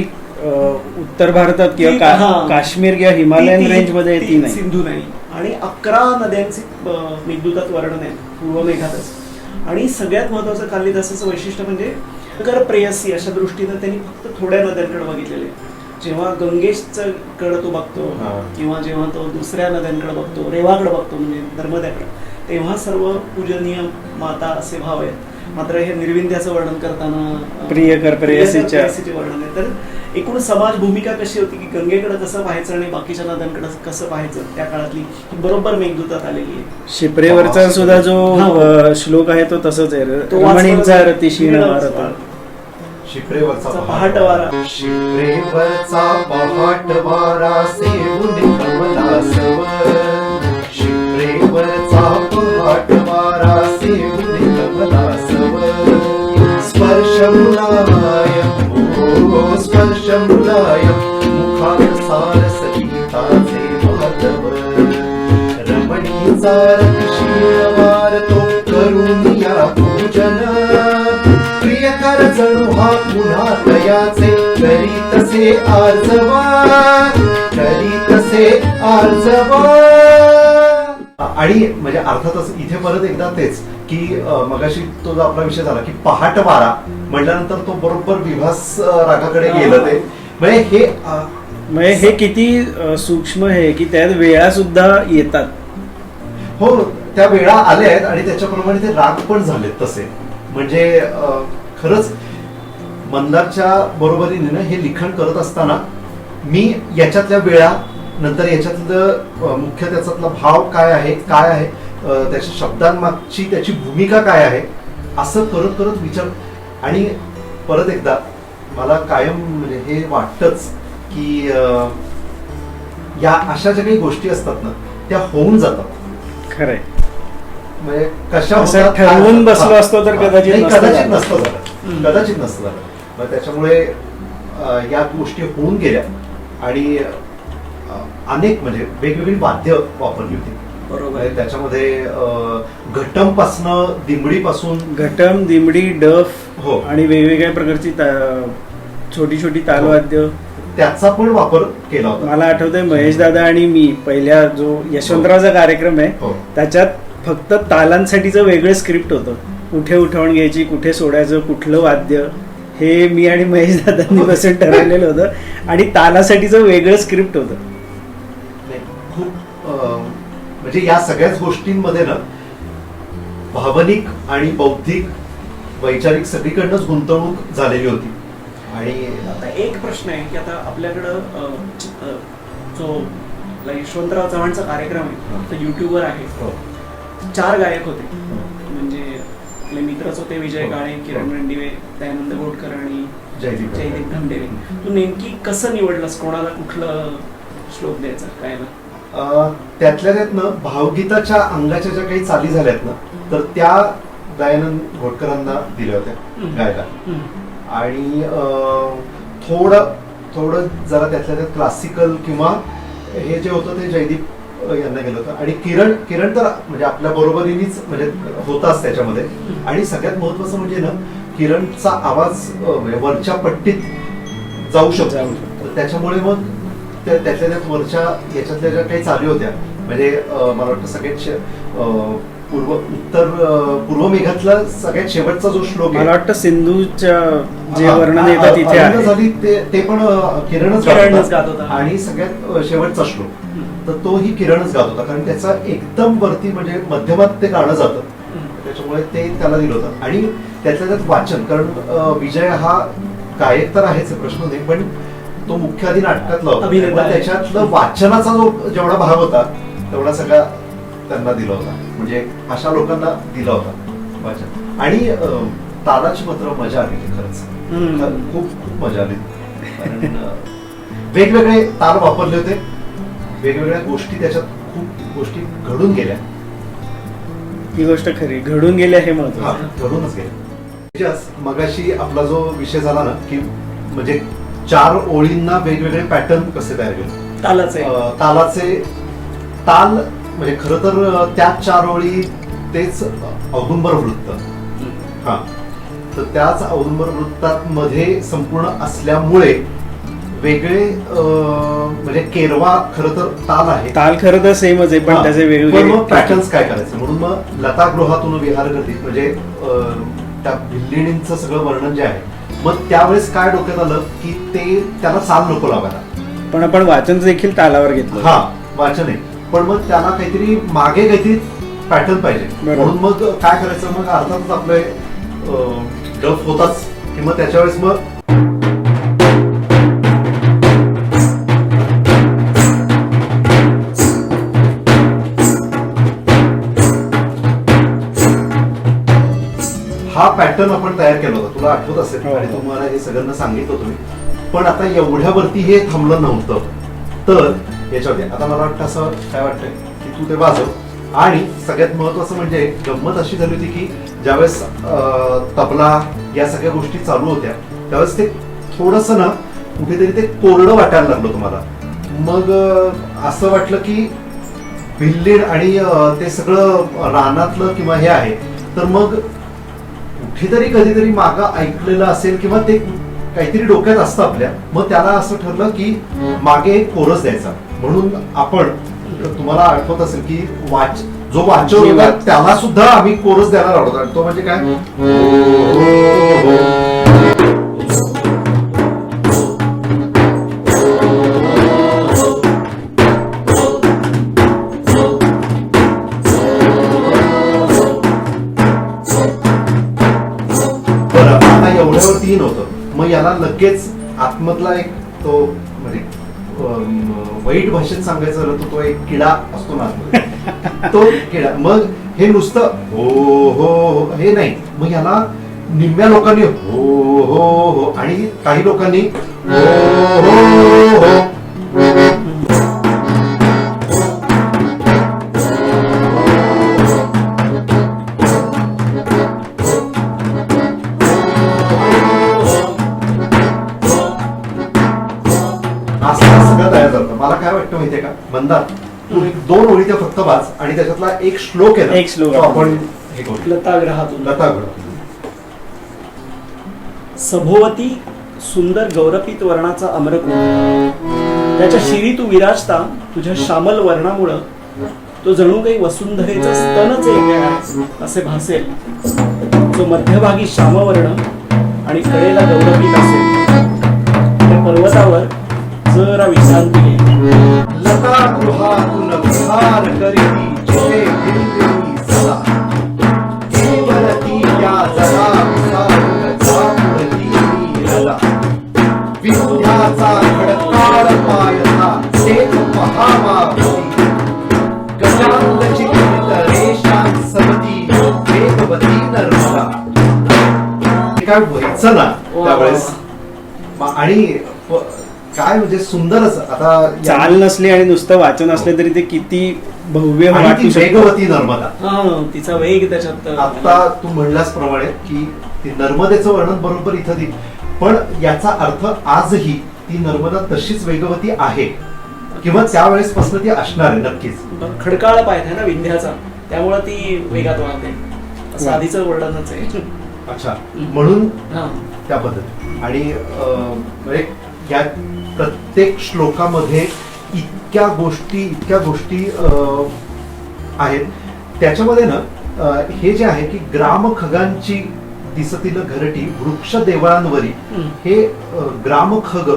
उत्तर भारतात किंवा काश्मीर किंवा हिमालयन रेंज मध्ये ती नाही, सिंधू नाही. आणि 11 नद्यांचे मेघदूतात वर्णन आहे पूर्व मेघातच. आणि सगळ्यात महत्वाचं कालिदासाचं वैशिष्ट्य म्हणजे कर प्रेयसी अशा दृष्टीनं त्यांनी फक्त थोड्या नद्यांकडे बघितलेले. जेव्हा गंगेशचं कडे तो बघतो किंवा जेव्हा तो दुसऱ्या नद्यांकडे बघतो, रेवाकडे बघतो म्हणजे नर्मद्याकडे, तेव्हा सर्व पूजनीय माता असे भाव आहेत. मात्र हे निर्विंध्याचं वर्णन करताना प्रियकर प्रेयसीचे वर्णन आहे. तर एकूण समाज भूमिका कशी होती की गंगेकडे कसं पाहायचं आणि बाकीच्या नद्यांकडे कसं पाहायचं त्या काळातली बरोबर मेघदूतात आलेली आहे. शिप्रेवरचा सुद्धा जो श्लोक आहे तो तसंच आहे, रमणींचा रतिशीण भारत. शिप्रेवरचा पहाटवारा, शिप्रेवरचा पहाटवारा सेवून कमला सवर. शिप्रेवरचा पहाटवारा सेवून कमला सवर. स्पर्शमुलाय ओ स्पर्शमुलाय मुखात सार सगीताचे माधव. रमणीचा रतिशीण वार तो करून या पूजन. प्रियकर जणू हा पुन्हा दयाचे करी तसे आर्जवा, करी तसे आर्जवा. आणि म्हणजे अर्थातच इथे परत एकदा तेच की मगाशी तो जो आपला विषय झाला की पहाटवारा म्हटल्यानंतर तो बरोबर विभास रागाकडे गेलं. ते म्हणजे हे किती सूक्ष्म आहे की त्यात वेळा सुद्धा येतात. हो, त्या वेळा आल्या आहेत आणि त्याच्याप्रमाणे ते राग पण झालेत तसे. म्हणजे खरंच मंदारच्या बरोबरीने हे लिखाण करत असताना मी याच्यातल्या वेळा, नंतर याच्यातलं मुख्य त्याच्यातला भाव काय आहे त्याच्या शब्दांमागची त्याची भूमिका काय आहे असं करत करत विचार. आणि परत एकदा मला कायम म्हणजे हे वाटतंच की या अशा ज्या काही गोष्टी असतात ना त्या होऊन जातात. खरंय, म्हणजे कशा ठरवून बसलो असतो तर कदाचित नसतं झालं. मग त्याच्यामुळे या गोष्टी होऊन गेल्या आणि अनेक म्हणजे वेगवेगळी वाद्य वापरली होती. बरोबर. त्याच्यामध्ये घटम पासनं दिमडीपासून घटम, दिमडी, डफ हो आणि वेगवेगळ्या प्रकारची छोटी छोटी तालवाद्य त्याचा पण वापर केला होता. मला आठवतंय महेश दादा आणि मी पहिल्या जो यशवंतरावचा कार्यक्रम आहे त्याच्यात फक्त तालांसाठीचं वेगळं स्क्रिप्ट होतं. कुठे उठवण घ्यायची, कुठे सोडायचं, कुठलं वाद्य, हे मी आणि महेश दादांनी बसून ठरवलेलं होतं. आणि तालासाठीचं वेगळं स्क्रिप्ट होतं. खूप म्हणजे या सगळ्याच गोष्टींमध्ये ना भावनिक आणि बौद्धिक वैचारिक सगळीकडनंच गुंतवणूक झालेली होती. आणि आता एक प्रश्न आहे की आता आपल्याकडं जो यशवंतराव चव्हाणचा कार्यक्रम आहे तो युट्यूबवर आहे. 4 गायक होते, म्हणजे आपले मित्रच होते विजय काळे, किरण रणदिवे, दयानंद गोडकर आणि जयदीप धमडेरे. तू नेमकी कसं निवडलंस, कोणाला कुठलं श्लोक द्यायचा गायला? त्यातल्या त्यात ना भावगीताच्या अंगाच्या ज्या काही चाली झाल्यात ना, तर त्या दयानंद घोटकरांना दिल्या होत्या गायला. आणि थोडं जरा त्यातल्या त्यात क्लासिकल किंवा हे जे होतं ते जयदीप यांना गेलं होतं. आणि किरण तर म्हणजे आपल्या बरोबरीनेच म्हणजे होताच त्याच्यामध्ये. आणि सगळ्यात महत्वाचं म्हणजे ना, किरणचा आवाज म्हणजे वरच्या पट्टीत जाऊ शकतो. त्याच्यामुळे मग त्यातल्या त्यात वरच्या याच्यातल्या ज्या काही चाली होत्या, म्हणजे मला वाटतं सगळ्यात पूर्व मेघातला सगळ्यात शेवटचा जो श्लोक मला वाटतं सिंधूच्या जे वर्णन येतं तिथे आहे झाली ते पण किरणच गात होता. आणि सगळ्यात शेवटचा श्लोक तर तोही किरणच गात होता, कारण त्याचा एकदम वरती म्हणजे मध्यमात ते गाणं जातं, त्याच्यामुळे ते त्याला दिलं होतं. आणि त्यातल्या त्यात वाचन, कारण विजय हा गायक तर आहेच प्रश्न नाही, पण तो मुख्य आधी नाटकातला होता, त्याच्यातलं वाचनाचा जो जेवढा भाग होता तेवढा सगळा त्यांना दिला होता, म्हणजे अशा लोकांना दिला होता वाचन. आणि तालाची मात्र मजा आली खरंच, खूप मजा आली, कारण वेगवेगळे ताल वापरले होते, वेगवेगळ्या गोष्टी त्याच्यात खूप गोष्टी घडून गेल्या. ही गोष्ट खरी, घडून गेल्या हे महत्त्वाचं. घडूनच गेल्या. मगाशी आपला जो विषय झाला ना, की म्हणजे 4 ओळींना वेगवेगळे पॅटर्न कसे तयार केले, तालाचे ताल म्हणजे खरं तर त्या 4 ओळी तेच औदुंबर वृत्त. हा, तर त्याच औदुंबर वृत्तामध्ये संपूर्ण असल्यामुळे वेगळे म्हणजे केरवा खरं तर ताल आहे, ताल खरं तर सेमच आहे, पण त्याचे वेगवेगळे पॅटर्न्स काय करायचे. म्हणून मग लतागृहातून विहार करतील म्हणजे त्या भिल्लिणींचं सगळं वर्णन जे आहे, मग त्यावेळेस काय डोक्यात आलं की ते त्याला चाल नको लावायला, पण आपण वाचन देखील तालावर घेतलं. हा, वाचन आहे, पण मग त्याला काहीतरी मागे काहीतरी पॅटर्न पाहिजे. म्हणून मग काय करायचं, मग अर्थातच आपले डफ होताच की मग त्याच्या वेळेस मग हा पॅटर्न आपण तयार केला होता, तुला आठवत असेल, आणि तुम्हाला हे सगळ्यांना सांगितलं तुम्ही. पण आता एवढ्यावरती हे थांबलं नव्हतं, तर याच्यावरती आता मला वाटतं असं काय वाटतंय की तू ते वाजव. आणि सगळ्यात महत्वाचं म्हणजे गंमत अशी झाली होती की ज्यावेळेस तबला या सगळ्या गोष्टी चालू होत्या त्यावेळेस ते थोडस ना कुठेतरी ते कोरडं वाटायला लागलं तुम्हाला. मग असं वाटलं की भिल्लीण आणि ते सगळं रानातलं किंवा हे आहे, तर मग कुठेतरी कधीतरी मागं ऐकलेलं असेल किंवा ते काहीतरी डोक्यात असतं आपल्या, मग त्याला असं ठरलं की मागे एक कोरस द्यायचा. म्हणून आपण तुम्हाला आठवत असेल की जो वाचक होता त्याला सुद्धा आम्ही कोरस द्यायला लावतो, आणि तो म्हणजे काय, एवढ्यावरतीही नव्हतं. मग याला लगेच आतमधला एक तो म्हणजे वाईट भाषेत सांगायचं झालं तर तो एक किडा असतो ना, तो किडा. मग हे नुसतं हो हो हो हे नाही, मग याला निम्म्या लोकांनी हो हो हो आणि काही लोकांनी हो हो हो मला काय वाटतं माहितीये का, मंदार तू 2 ओळी त्या फक्त वाच आणि त्याच्यातला एक श्लोक आहे ना, एक श्लोक आपण हे करू. लताग्रहातून. सभोवती सुंदर गौरपित वर्णाचा अमरकोट, त्याच्या शिरी तू विराजता तुझ्या श्यामल वर्णामुळं, तो जणू काही वसुंधरेचा स्तनच एक असे भासेल. जो मध्यभागी श्यामवर्ण आणि कडेला गौरपित असेल, त्या पर्वतावर जरा विश्रांती घे. लता गृहातून विहार करीती जिथे भिल्लिणी सदा, केवळ ती या जरा विसारून जापुरती नीरला. विंध्याचा खडकाळ पायथा तेच पहावा, गजांत चित्रित रेषांचा काय व्हायचं ना वा, त्यावेळेस. आणि काय म्हणजे सुंदरच. आता चाल नसली आणि नुसतं वाचन असलं तरी ते किती भव्य आणि ती वाटू शकतं. वेगवती नर्मदा. हा, तिचा वेग त्याच्यात आता तू म्हणल्यास प्रमाणे की ती नर्मदेचं वर्णन बरोबर इथं दी, पण याचा अर्थ आजही ती नर्मदा तशीच वेगवती आहे किंवा त्यावेळेस ती असणार आहे नक्कीच. खडकाळ पाय आहे ना विंध्याचा, त्यामुळे ती वेगात वाहते असं वा. आधीचं वर्णनच आहे. अच्छा, म्हणून हा, त्या पद्धती. आणि म्हणजे या प्रत्येक श्लोकामध्ये इतक्या गोष्टी आहेत. त्याच्यामध्ये ना हे जे आहे की ग्राम खगांची दिसतील घरटी वृक्ष देवळांवरी, हे ग्राम खग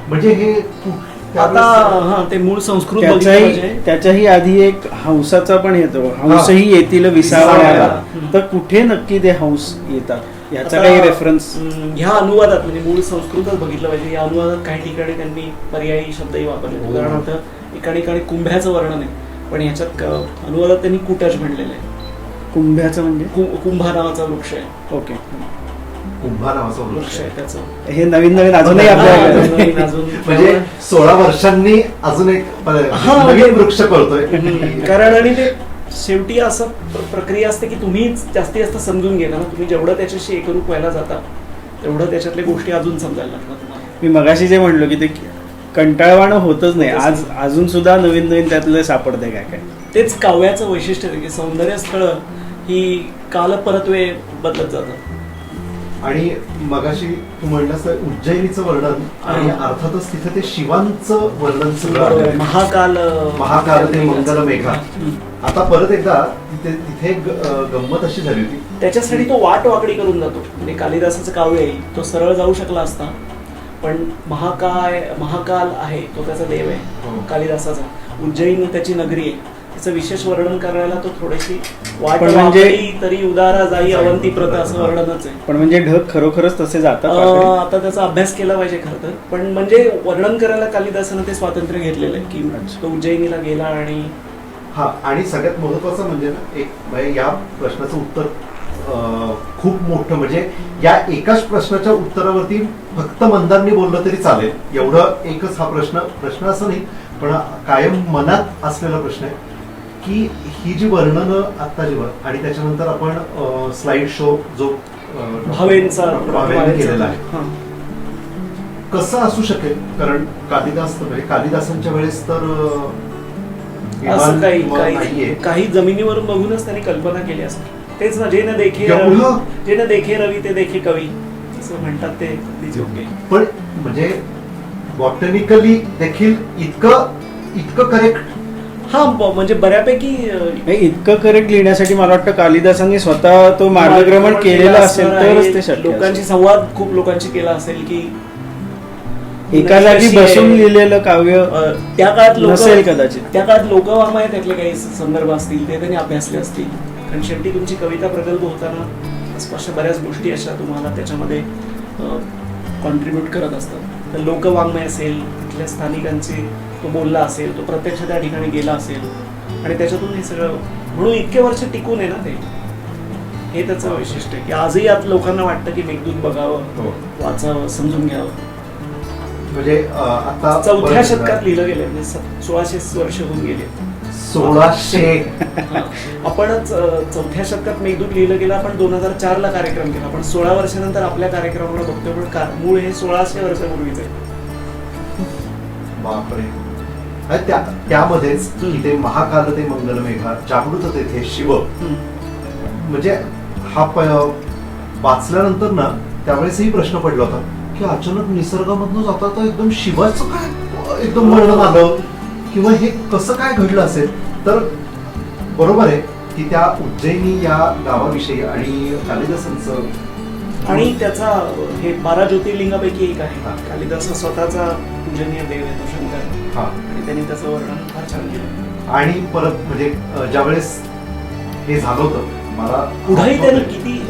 म्हणजे हे आता हा ते मूळ संस्कृत बघितलं पाहिजे. त्याच्याही आधी एक हंसाचा पण येतो, हंसही येतील विसावण्याला. तर कुठे नक्की ते हंस येतात याचा आता, काही रेफरन्स? ह्या अनुवादात म्हणजे मूळ संस्कृतच बघितलं पाहिजे. या अनुवादात काही ठिकाणी त्यांनी पर्यायी शब्दही वापरले. उदाहरणार्थ एका ठिकाणी कुंभ्याचं वर्णन आहे, पण ह्याच्यात अनुवादात त्यांनी कुटज म्हणलेलं आहे. कुंभ्याचं म्हणजे कुंभा नावाचा वृक्ष आहे. ओके, कुंभा नावाचा वृक्ष वृक्ष आहे आहे. त्याचं. हे नवीन अजूनही आपल्याकडे म्हणजे 16 वर्षांनी अजून एक नवीन वृक्ष कळतोय. कारण आणि ते शेवटी असं प्रक्रिया असते की तुम्ही जास्तीत जास्त समजून घेता ना, तुम्ही जेवढं त्याच्याशी एकरूप व्हायला जाता तेवढं त्याच्यातल्या गोष्टी अजून समजायला लागतात तुम्हाला. मी मगाशी जे म्हणलो की ते कंटाळवाणं होतच नाही, आज अजून सुद्धा नवीन त्यातलं सापडतंय काय काय. तेच काव्याचं वैशिष्ट्य आहे की सौंदर्य स्थळ ही कालपरत्वे बदलत जातात. आणि मगाशी तू म्हणलास तर उज्जैनीचं वर्णन, आणि अर्थातच तिथे ते शिवांचं वर्णन सगळं बरोबर, आहे. महाकाल ते मंगल मेघा. आता परत एकदा तिथे गंमत अशी झाली होती. त्याच्यासाठी तो वाट वाकडी करून जातो. म्हणजे कालिदासाचं काव्य आहे, तो सरळ जाऊ शकला असता, पण महाकाल आहे तो त्याचा देव आहे कालिदासाचा. उज्जैन त्याची नगरी आहे. त्याचं विशेष वर्णन करायला तो थोडीशी वाट वाकडी तरी उदारा जाई अवंती प्रत असं वर्णनच आहे. पण म्हणजे ढग खरोखरच तसे जातात. आता त्याचा अभ्यास केला पाहिजे खरं तर. पण म्हणजे वर्णन करायला कालिदासानं ते स्वातंत्र्य घेतलेलं आहे की तो उज्जैनीला गेला. आणि हा, आणि सगळ्यात महत्वाचं म्हणजे ना, एक म्हणजे या प्रश्नाचं उत्तर खूप मोठं. म्हणजे या एकाच प्रश्नाच्या उत्तरावरती फक्त मंदांनी बोललं तरी चालेल, एवढं एकच हा प्रश्न असं नाही, पण कायम मनात असलेला प्रश्न आहे की ही जी वर्णनं आत्ता जेव्हा आणि त्याच्यानंतर आपण स्लाइड शो जो भावेने केलेला आहे, कसं असू शकेल? कारण कालिदासांच्या वेळेस तर असं काही जमिनीवरून बघूनच त्यांनी कल्पना केली असते. तेच ना, जे न देखे रवी ते देखे कवी असं म्हणतात ते योग्य. पण म्हणजे बॉटनिकली देखील इतकं करेक्ट. हा, म्हणजे बऱ्यापैकी इतकं करेक्ट लिहिण्यासाठी मला वाटतं कालिदासांनी स्वतः तो मार्गक्रमण केलेला असेल तरच ते शक्य. लोकांशी संवाद खूप लोकांशी केला असेल की एका जागी बसून लिहिलेलं काव्य त्या काळात नसेल कदाचित. त्या काळात लोकवाङ्मय त्यातले काही संदर्भ असतील ते त्यांनी अभ्यासले असतील. कारण शेवटी तुमची कविता प्रकल्प होताना स्पष्ट बऱ्याच गोष्टी अशा तुम्हाला त्याच्यामध्ये कॉन्ट्रीब्युट करत असतात. तर लोकवाङ्मय असेल, तिथल्या स्थानिकांचे तो बोलला असेल, तो प्रत्यक्ष त्या ठिकाणी गेला असेल, आणि त्याच्यातून हे सगळं म्हणून इतके वर्ष टिकून आहे ना ते. हे त्याचं वैशिष्ट्य आहे की आजही आता लोकांना वाटतं की मेघदूत बघावं, वाचावं, समजून घ्यावं. म्हणजे आता 4थ्या शतकात लिहिलं गेलं, म्हणजे 1600 वर्ष होऊन गेले. 1600 आपणच 4थ्या शतकात मेघदूत लिहिलं गेलं. आपण 2004 ला कार्यक्रम केला, पण 16 वर्षानंतर आपल्या कार्यक्रमाला बघतोय. पण मूळ हे 1600 वर्षापूर्वीच आहे. बापरे. त्यामध्येच इथे महाकाल ते मंगल मेघा जागृत तेथे शिव. म्हणजे हा वाचल्यानंतर ना त्यावेळेसही प्रश्न पडला होता की अचानक निसर्गामधून जाता तर एकदम शिवाचं काय एकदम वर्णन आलं, किंवा हे कसं काय घडलं असेल. तर बरोबर आहे की त्या उज्जैनी या गावाविषयी आणि कालिदासांचं आणि त्याचा हे 12 ज्योतिर्लिंगापैकी एक आहे. कालिदास स्वतःचा पूजनीय देव आहे तो शंकर. आणि त्यांनी त्याचं वर्णन फार छान केलं. आणि परत म्हणजे ज्यावेळेस हे झालं होतं मला पुढेही त्यांनी किती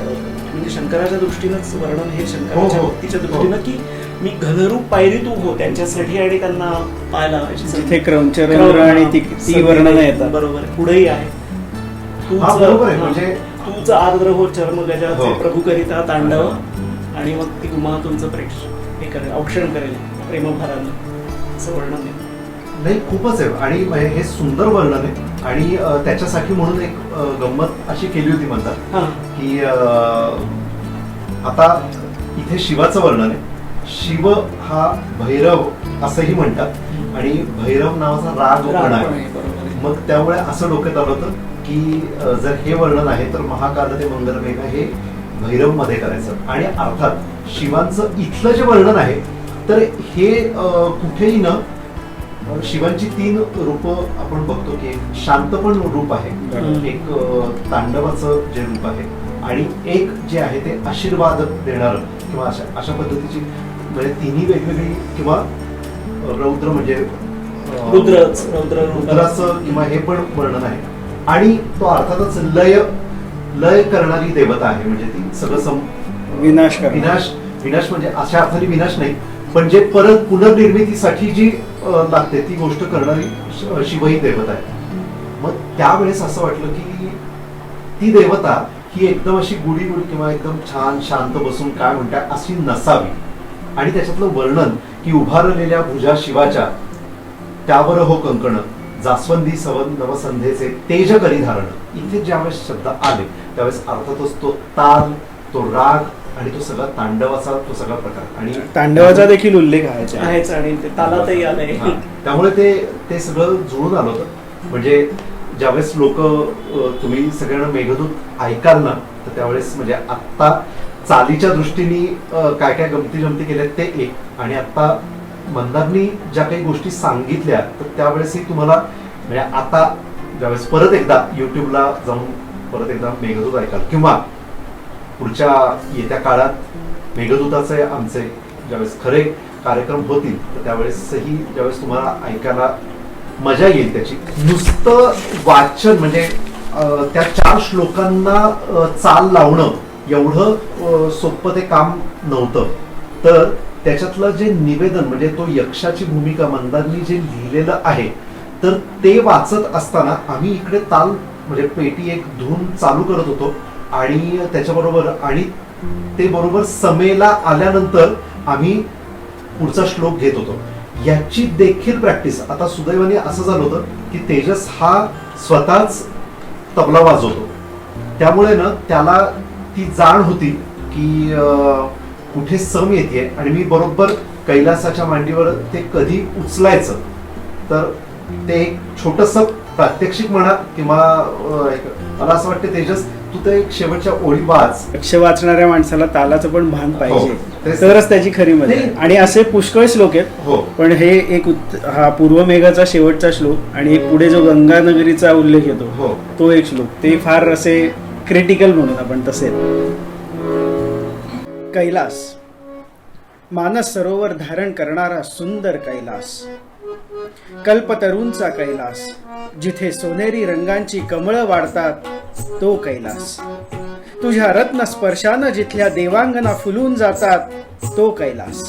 म्हणजे शंकराच्या दृष्टीनंच वर्णन हे शंकराच्या भक्तीच्या दृष्टीनं की मी घनरूप पायरी तू हो त्यांच्यासाठी, आणि त्यांना पाय लावायची क्रौंचरंद्र आणि ती वर्णनं येतात. बरोबर, पुढेही आहे. बरोबर आहे. म्हणजे तुमचं आर्द्र हो चर्म गजाचे हो. प्रभू करिता तांडव आणि मग ती उमा तुमचं हे करेल, औक्षण करेल प्रेमभारानं, असं वर्णन आहे. नाही खूपच आहे आणि हे सुंदर वर्णन आहे आणि त्याच्यासाठी म्हणून एक गंमत अशी केली होती म्हणतात हां की आता इथे शिवाचं वर्णन आहे. शिव हा भैरव असंही म्हणतात आणि भैरव नावाचा राग पण राग आहे. पण आहे, बरोबर आहे. मग त्यामुळे असं डोक्यात आलं होतं की जर हे वर्णन आहे तर महाकाल ते मंगलमेघ हे भैरव मध्ये करायचं आणि अर्थात शिवांचं इथलं जे वर्णन आहे तर हे कुठेही न शिवांची 3 रूप आपण बघतो की एक शांत पण रूप आहे, एक तांडवाचं जे रूप आहे आणि एक जे आहे ते आशीर्वाद देणारं किंवा अशा पद्धतीची म्हणजे तिन्ही वेगवेगळी किंवा रौद्र म्हणजे रुद्राचं किंवा हे पण वर्णन आहे आणि तो अर्थातच लय करणारी देवता आहे म्हणजे ती सगळं विनाश विनाश म्हणजे अशा अर्थाने विनाश नाही पण जे परत पुनर्निर्मितीसाठी जी लागते ती गोष्ट करणारी शिव ही देवता आहे. मग त्यावेळेस असं वाटलं की ती देवता ही एकदम अशी गुढी किंवा एकदम छान शांत बसून काय म्हणताय अशी नसावी आणि त्याच्यातलं वर्णन की उभारलेल्या भुजा शिवाच्या त्यावर हो कंकण जास्वंदी सवन नवसंध्येचे तेज करी धारण, इथे ज्यावेळेस शब्द आले त्यावेळेस अर्थातच तो ताल, तो राग आणि तो सगळा तांडवाचा तो सगळा प्रकार आणि तांडवाचा देखील उल्लेख आहेच आणि ते तालातही आलंय. त्यामुळे ते सगळं जुळून आलं होतं. म्हणजे ज्यावेळेस लोक तुम्ही सगळ्यांना मेघदूत ऐकाल ना तर त्यावेळेस म्हणजे आत्ता चालीच्या दृष्टीने काय काय गमती जमती केल्यात ते एक आणि आता मंदारनी ज्या काही गोष्टी सांगितल्या तर त्यावेळेसही तुम्हाला म्हणजे आता ज्यावेळेस परत एकदा युट्यूबला जाऊन परत एकदा मेघदूत ऐकाल किंवा पुढच्या येत्या काळात मेघदूताचे आमचे ज्यावेळेस खरे कार्यक्रम होतील तर त्यावेळेसही ज्यावेळेस तुम्हाला ऐकायला मजा येईल त्याची. नुसतं वाचन म्हणजे त्या 4 श्लोकांना चाल लावणं एवढं सोपं ते काम नव्हतं तर त्याच्यातलं जे निवेदन म्हणजे तो यक्षाची भूमिका मंदारनी जे लिहिलेलं आहे तर ते वाचत असताना आम्ही इकडे ताल म्हणजे पेटी एक धून चालू करत होतो आणि त्याच्याबरोबर आणि ते बरोबर समेला आल्यानंतर आम्ही पुढचा श्लोक घेत होतो. याची देखील प्रॅक्टिस आता सुदैवाने असं झालं होतं की तेजस हा स्वतःच तबला वाजवतो त्यामुळे ना त्याला ती जाण होती की कुठे सम येते आणि मी बरोबर कैलासाच्या मांडीवर ते कधी उचलायचं तर ते एक छोटस प्रात्यक्षिक म्हणा किंवा मला असं वाटतं तेजस तू तर एक शेवटच्या ओळी वाच. लक्ष वाचणाऱ्या माणसाला तालाचं पण भान पाहिजे तेच. तरच त्याची खरी मजा आहे. आणि असे पुष्कळ श्लोक आहेत हो पण हे एक हा पूर्वमेघाचा शेवटचा श्लोक आणि एक पुढे जो गंगानगरीचा उल्लेख येतो हो तो एक श्लोक ते फार असे क्रिटिकल म्हणून आपण तसे. कैलास मानस सरोवर धारण करणारा सुंदर कैलास, कल्पतरूंचा कैलास, जिथे सोनेरी रंगांची कमळं वाढतात तो कैलास, तुझ्या रत्न स्पर्शानं जिथल्या देवांगना फुलून जातात तो कैलास.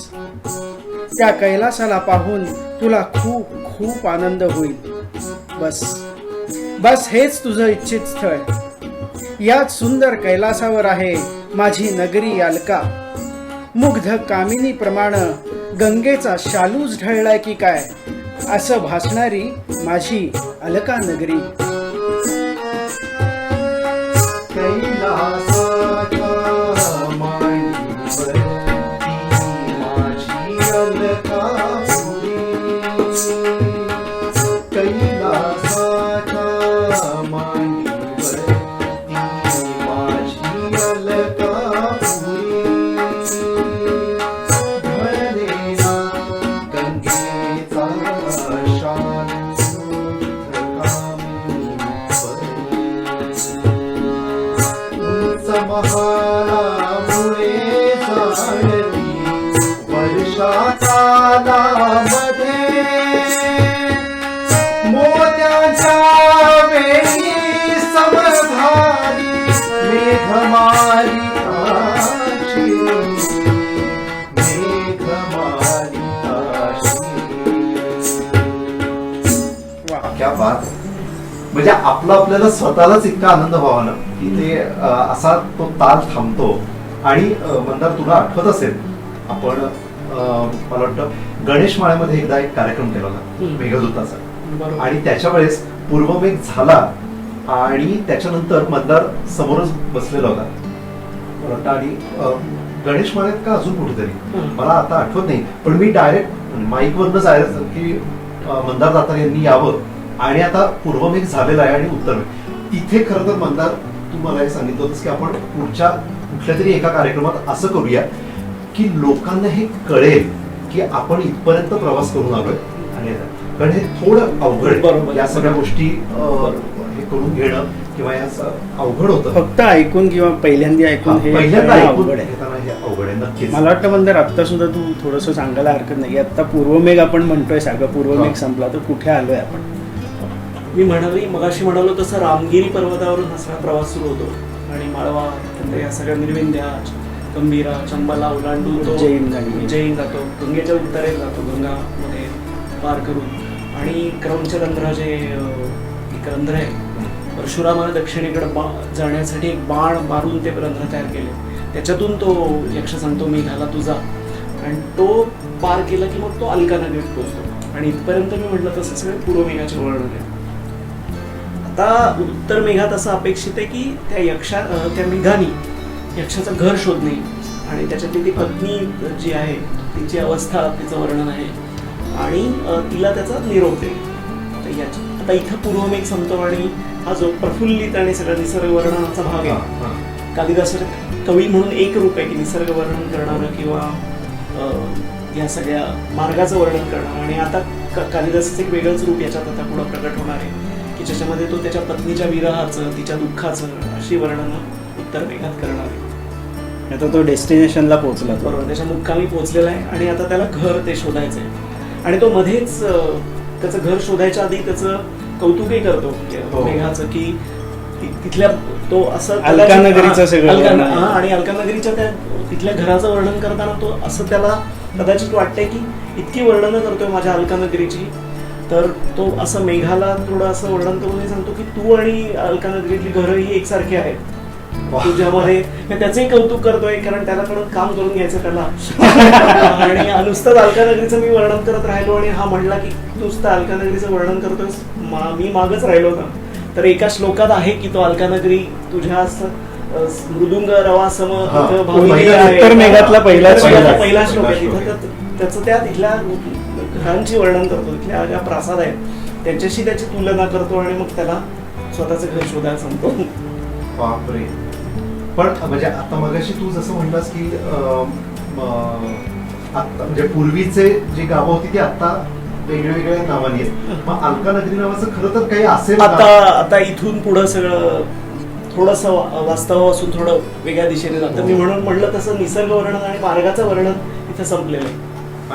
त्या कैलासाला पाहून तुला खूप खूप आनंद होईल. बस बस हेच तुझं इच्छित स्थळ. याच सुंदर कैलासावर आहे माझी नगरी अलका. मुग्ध कामिनी प्रमाण गंगेचा शालूच ढळलाय की काय असं भासणारी माझी अलका नगरी. म्हणजे आपल्याला स्वतःलाच इतका आनंद व्हावा ना की ते असा तो ताल थांबतो. आणि मंदार तुला आठवत असेल आपण मला वाटतं गणेश माळ्यामध्ये एकदा एक कार्यक्रम केला होता मेघदूताचा. बरोबर. आणि त्याच्या वेळेस पूर्वमेघ झाला आणि त्याच्यानंतर मंदार समोरच बसलेला होता मला वाटतं. आणि गणेश माळ्यात का अजून कुठेतरी मला आता आठवत नाही, पण मी डायरेक्ट माईकवरनं जायचं की मंदार दातार यांनी यावं आणि आता पूर्वमेघ झालेला आहे आणि उत्तरमेघ. तिथे खरं तर मंदार तू मला हे सांगितलं होतंस की आपण पुढच्या कुठल्या तरी एका कार्यक्रमात असं करूया की लोकांना हे कळेल की आपण इथपर्यंत प्रवास करून आलोय. आणि कारण हे थोडं अवघड आहे. बरोबर. या सगळ्या गोष्टी हे करून घेणं किंवा या अवघड होतं. फक्त ऐकून किंवा पहिल्यांदा ऐकून हे पहिल्यांदा ऐकून अवघड आहे. घेताना हे अवघड आहे नक्कीच. मला वाटतं मंदिर आत्ता सुद्धा तू थोडंसं सांगायला हरकत नाही. आता पूर्वमेघ आपण म्हणतोय सागं, पूर्वमेघ हा. संपला तर कुठे आलोय आपण? मी मगाशी म्हणालो तसं रामगिरी पर्वतावरून हा सगळा प्रवास सुरू होतो आणि माळवा नंतर या सगळ्या निर्विंध्या गंभीरा चंबला ओलांडून तो उज्जैन जातो, गंगेच्या उत्तरेत जातो, गंगामध्ये पार करून. आणि क्रौंच रंध्र जे एक रंध्र आहे, परशुरामाने दक्षिणेकडे जाण्यासाठी एक बाण मारून ते रंध्र तयार केले. त्याच्यातून तो यक्ष सांगतो मेघाला तुझा, आणि तो पार केला की मग तो अलका नगरीत पोहोचतो. आणि इथपर्यंत मी म्हटलं तसं सगळे पूर्वमेघाचे वर्णन आहे. आता उत्तर मेघात असं अपेक्षित आहे की त्या मेघानी यक्षाचं घर शोधणे आणि त्याच्यातली ती पत्नी जी आहे तिची अवस्था, तिचं वर्णन आहे आणि तिला त्याचा निरोप देणे. आता इथं पूर्वमेघ संपतो आणि हा जो प्रफुल्लित आणि सगळा निसर्ग वर्णनाचा भाग आहे. कालिदासाचे कवी म्हणून एक रूप आहे की निसर्ग वर्णन करणारं किंवा या सगळ्या मार्गाचं वर्णन करणार. आणि आता कालिदासाचं एक वेगळंच रूप याच्यात आता पुढं प्रकट होणार आहे की ज्याच्यामध्ये तो त्याच्या पत्नीच्या विरहाचं, तिच्या दुःखाचं अशी वर्णनं उत्तर मेघात करणार आहे. आता तो डेस्टिनेशनला पोहोचला. बरोबर, त्याच्या मुक्कामी पोहोचलेला आहे आणि आता त्याला घर ते शोधायचं आहे. आणि तो मध्येच त्याचं घर शोधायच्या आधी त्याचं कौतुकही करतो मेघाचं की तिथल्या तो असं अलकानगरीचं सगळं आणि अलकानगरीच्या त्या तिथल्या घराचं वर्णन करताना तो असं त्याला कदाचित वाटतंय की इतकी वर्णनं करतोय माझ्या अलकानगरीची. तर तो असं मेघाला थोडं असं वर्णन करून सांगतो की तू आणि अलकानगरीतली घरं ही एकसारखी आहेत तुझ्यामध्ये. त्याचंही कौतुक करतोय कारण त्याला कडून काम करून घ्यायचं त्याला. आणि नुसतं अलकानगरीचं मी वर्णन करत राहिलो आणि हा म्हणला की नुसतं अलकानगरीचं वर्णन करतोय, मी मागच राहिलो ना. तर एका श्लोकात आहे की तो अलकानगरी तुझ्या मृदुंग रवासम उत्तर मेघातला पहिला श्लोक आहे. तिथं त्याचं त्या तिथल्या घरांची वर्णन करतो, तिथल्या ज्या प्रासाद आहेत त्यांच्याशी त्याची तुलना करतो आणि मग त्याला स्वतःचं घर शोधायला सांगतो. बापरे. पण म्हणजे आता मगाशी तू जसं म्हणलास की आता म्हणजे पूर्वीचे जी गावं होती ती आता वेगवेगळ्या नावानी आहेत. मग अलकानगरी नावाचं खरं तर काही असेल आता इथून पुढं सगळं थोडंसं वास्तवापासून थोडं वेगळ्या दिशेने जातं. मी म्हणून म्हणलं तसं निसर्ग वर्णन आणि मार्गाचं वर्णन इथं संपलेलं आहे.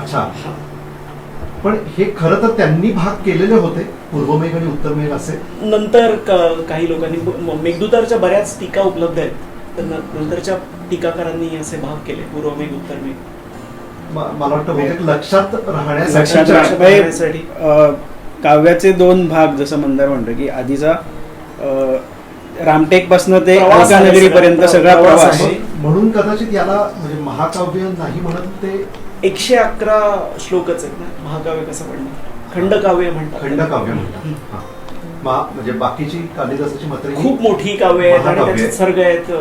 अच्छा. पण हे खरं तर त्यांनी भाग केलेले होते पूर्वमेघ आणि उत्तरमेघ असे. नंतर काही लोकांनी मेघदूताच्या बऱ्याच टीका उपलब्ध आहेत, तर नंतरच्या टीकाकारांनी असे भाग केले पूर्वमेघ उत्तरमेघ. मला वाटतं लक्षात राहण्यासाठी काव्याचे दोन भाग जसं मंदार म्हणतो की आधीचा रामटेक पासून ते अलकानगरी पर्यंत सगळा प्रवास. म्हणून कदाचित याला म्हणजे महाकाव्य नाही म्हणत, ते 111 श्लोकच आहेत ना. महाकाव्य कसं म्हणतात, खंडकाव्य म्हणतात. खंडकाव्य म्हणतात. म्हणजे बाकीची कालिदासाची मात्र खूप मोठी काव्य आहेत आणि त्याचे सर्ग आहेत.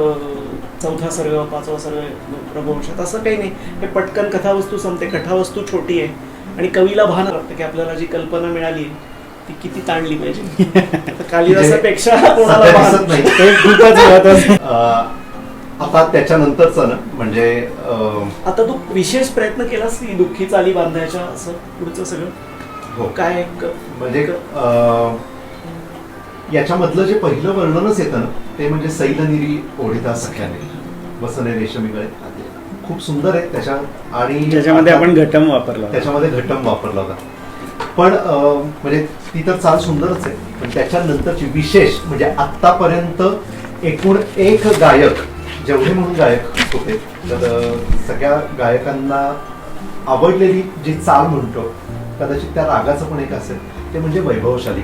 4था सर्ग, 5वा सर्ग रघुवंशात. असं काही नाही, हे पटकन कथावस्तू संपते. कथावस्तू छोटी आहे आणि कवीला भान वाटतं की आपल्याला जी कल्पना मिळाली ती किती ताणली पाहिजे. कालिदासापेक्षा कोणाला भान नाही. खूपच महत्त्वाचं. आता त्याच्यानंतरच ना म्हणजे आता तू विशेष प्रयत्न केलास की दुःखी चाली बांधायच्या असं पुढचं सगळं. हो. काय म्हणजे याच्यामधलं जे पहिलं वर्णनच येतं ना ते म्हणजे सैलनिरी ओढिता सख्याने बसने रेशमी गळे. खूप सुंदर आहे त्याच्या. आणि त्याच्यामध्ये आपण घटम वापरला, त्याच्यामध्ये घटम वापरला होता. पण म्हणजे ती तर चाल सुंदरच आहे, पण त्याच्यानंतरची विशेष म्हणजे आतापर्यंत एकूण एक गायक जेवढे म्हणून गायक होते तर सगळ्या गायकांना आवडलेली जी चाल म्हणतो कदाचित त्या रागाचं पण एक असेल ते म्हणजे वैभवशाली.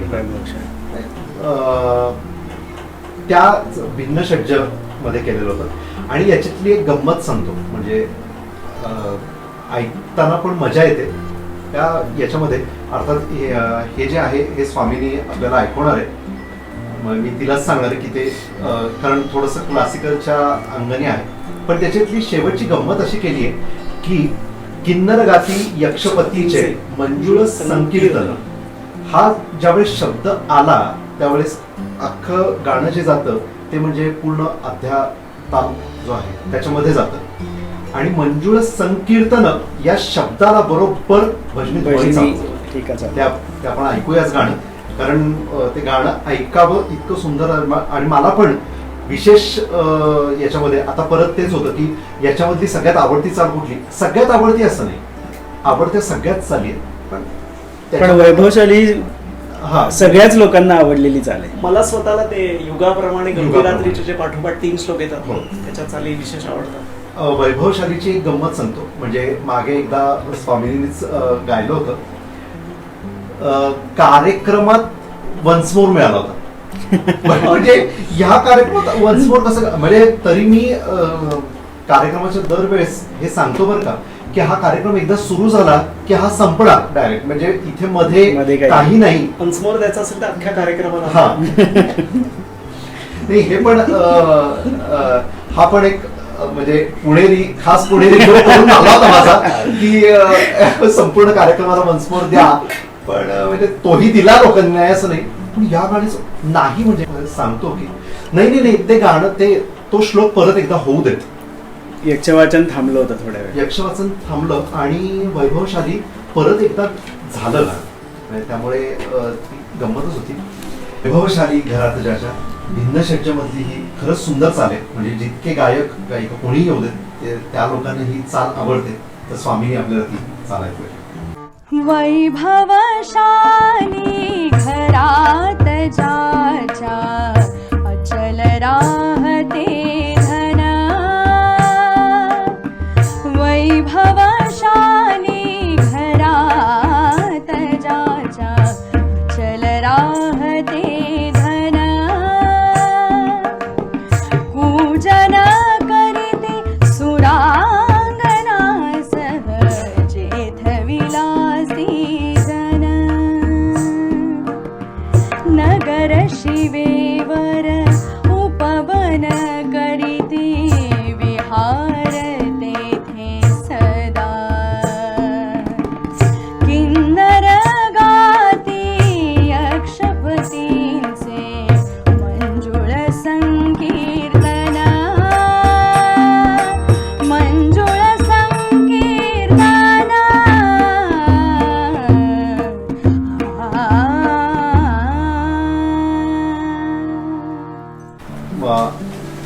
त्या भिन्न षड्ज मध्ये केलेलं होतं. आणि याच्यातली एक गंमत सांगतो, म्हणजे ऐकताना पण मजा येते याच्यामध्ये. अर्थात हे जे आहे हे स्वामीनी आपल्याला ऐकवणार आहे. मग मी तिलाच सांगणार आहे की ते कारण थोडंसं क्लासिकलच्या अंगणी आहे. पण त्याच्यातली शेवटची गंमत अशी केली आहे की किन्नर गाती यक्षपतीचे मंजुळ संकीर्तन, हा ज्यावेळेस शब्द आला त्यावेळेस अख्खं गाणं जे जातं ते म्हणजे पूर्ण अध्या ताल जो आहे त्याच्यामध्ये जातं. आणि मंजुळ संकीर्तन या शब्दाला बरोबर भजनी ध्वनी चालतो. त्या आपण ऐकूयाच गाणं, कारण ते गाणं ऐकावं इतकं सुंदर. आणि मला पण विशेष याच्यामध्ये आता परत तेच होतं की याच्यामधली सगळ्यात आवडती चाल कुठली, सगळ्यात आवडती असं नाही, आवडत्या सगळ्याच चाली आहेत. पण वैभवशाली सगळ्याच लोकांना आवडलेली चाल आहे. मला स्वतःला ते युगाप्रमाणे गंभीरात्रीचे जे पाठोपाठ 3 श्लोक येतात त्याच्या चाली विशेष आवडतात. वैभवशालीची एक गंमत सांगतो. म्हणजे मागे एकदा स्वामींनीच गायलं होतं, कार्यक्रमात वन्स मोर मिळाला होता. म्हणजे ह्या कार्यक्रमात वन्स मोर कसं, म्हणजे तरी मी कार्यक्रमाच्या दरवेळेस हे सांगतो बरं का की हा कार्यक्रम एकदा सुरू झाला की हा संपणार डायरेक्ट, म्हणजे इथे मध्ये काही नाही. वन्स मोर द्यायचा असेल तर अख्ख्या कार्यक्रमाला. हा नाही, हे पण हा पण एक म्हणजे पुणेरी, खास पुणेरी करून आला होता माझा की संपूर्ण कार्यक्रमाला वन्स मोर द्या. पण म्हणजे तोही दिला लोकांनी, नाही असं नाही. पण या गाण्याचं नाही, म्हणजे सांगतो की नाही ते गाणं तो श्लोक परत एकदा होऊ देत. यक्षवाचन थांबलं होतं थोड्या वेळ, यक्षवाचन थांबलं आणि वैभवशाली परत एकदा झालं गाणं. त्यामुळे ती गंमतच होती. वैभवशाली घरात ज्याच्या भिन्न षड्जमधली ही खरंच सुंदर चाल आहे. म्हणजे जितके गायक गायिका कोणीही येऊ देत त्या लोकांना ही चाल आवडते. तर स्वामींनी आपल्याला ती चाल ऐकूया. वैभवशाली घरात ज्याच्या अचल राहते धन, वैभवशाली घरात ज्याच्या अचल राहते धन, पूजन करीते सुरांगना सहजेथ विलासी जन, नगर शिवेवर उपवन करीते विहार तेथे सदा, किन्नर गाती यक्षपतींचे मंजुळ संकीर्तन, मंजुळ संकीर्तन.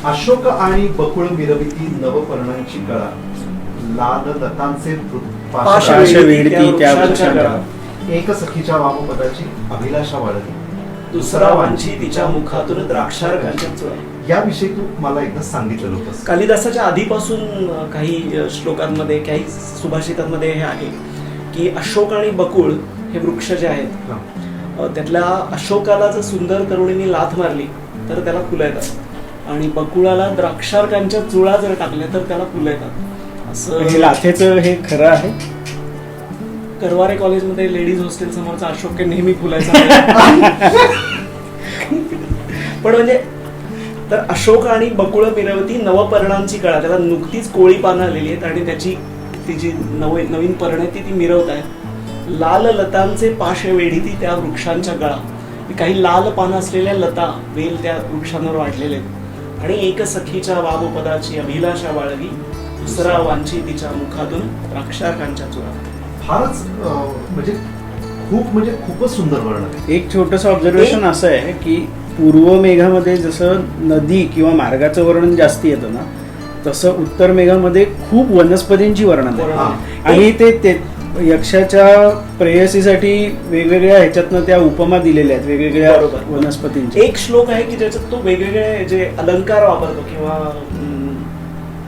अशोक आणि बकुळ मिरविती नवपर्णांची कळा, लाल लतांचे पाश वेढती त्या वृक्षांच्या, एक सखीच्या वामपदाची अभिलाषा वाढली, दुसरा वांछी तिच्या मुखातून द्राक्षारकांच्या चुळा. याविषयी तू मला एकदा सांगितलेलं होतंस. कालिदासाच्या आधीपासून काही श्लोकांमध्ये, काही सुभाषितांमध्ये हे आहे की अशोक आणि बकुळ हे वृक्ष जे आहेत त्यातल्या अशोकाला जर सुंदर तरुणीने लाथ मारली तर त्याला फुलं येतात, आणि बकुळाला द्राक्षारकांच्या चुळा जर टाकल्या तर त्याला फुलं येतात. असं लाथेचं हे खरं आहे. करवारे कॉलेजमध्ये लेडीज हॉस्टेल समोरचा अशोक नेहमी फुलायचा. पण म्हणजे तर अशोक आणि बकुळ मिरवती नवपर्णांची कळा, त्याला नुकतीच कोळी पानं आलेली आहेत आणि ती जी नवीन पर्ण आहे ती मिरवत आहे. लाल लतांचे पाश वेढीती त्या वृक्षांच्या गळा, काही लाल पानं असलेल्या लता वेल त्या वृक्षांवर वाढलेले आहेत. आणि एक सखीच्या वामपदाची अभिलाषा बाळगी, दुसरा वांछी तिच्या मुखातून द्राक्षारकांच्या चुळा. फारच म्हणजे खूपच सुंदर वर्णन आहे. एक छोटंसं ऑब्झर्वेशन असं आहे की पूर्व मेघामध्ये जसं नदी किंवा मार्गाचं वर्णन जास्ती येतं ना, तसं उत्तर मेघामध्ये खूप वनस्पतींची वर्णन आहे. आणि ते यक्षाच्या प्रेयसीसाठी वेगवेगळ्या ह्याच्यातनं त्या उपमा दिलेल्या आहेत वेगवेगळ्या वनस्पतींच्या. एक श्लोक आहे की ज्याच्यात तो वेगवेगळे जे अलंकार वापरतो किंवा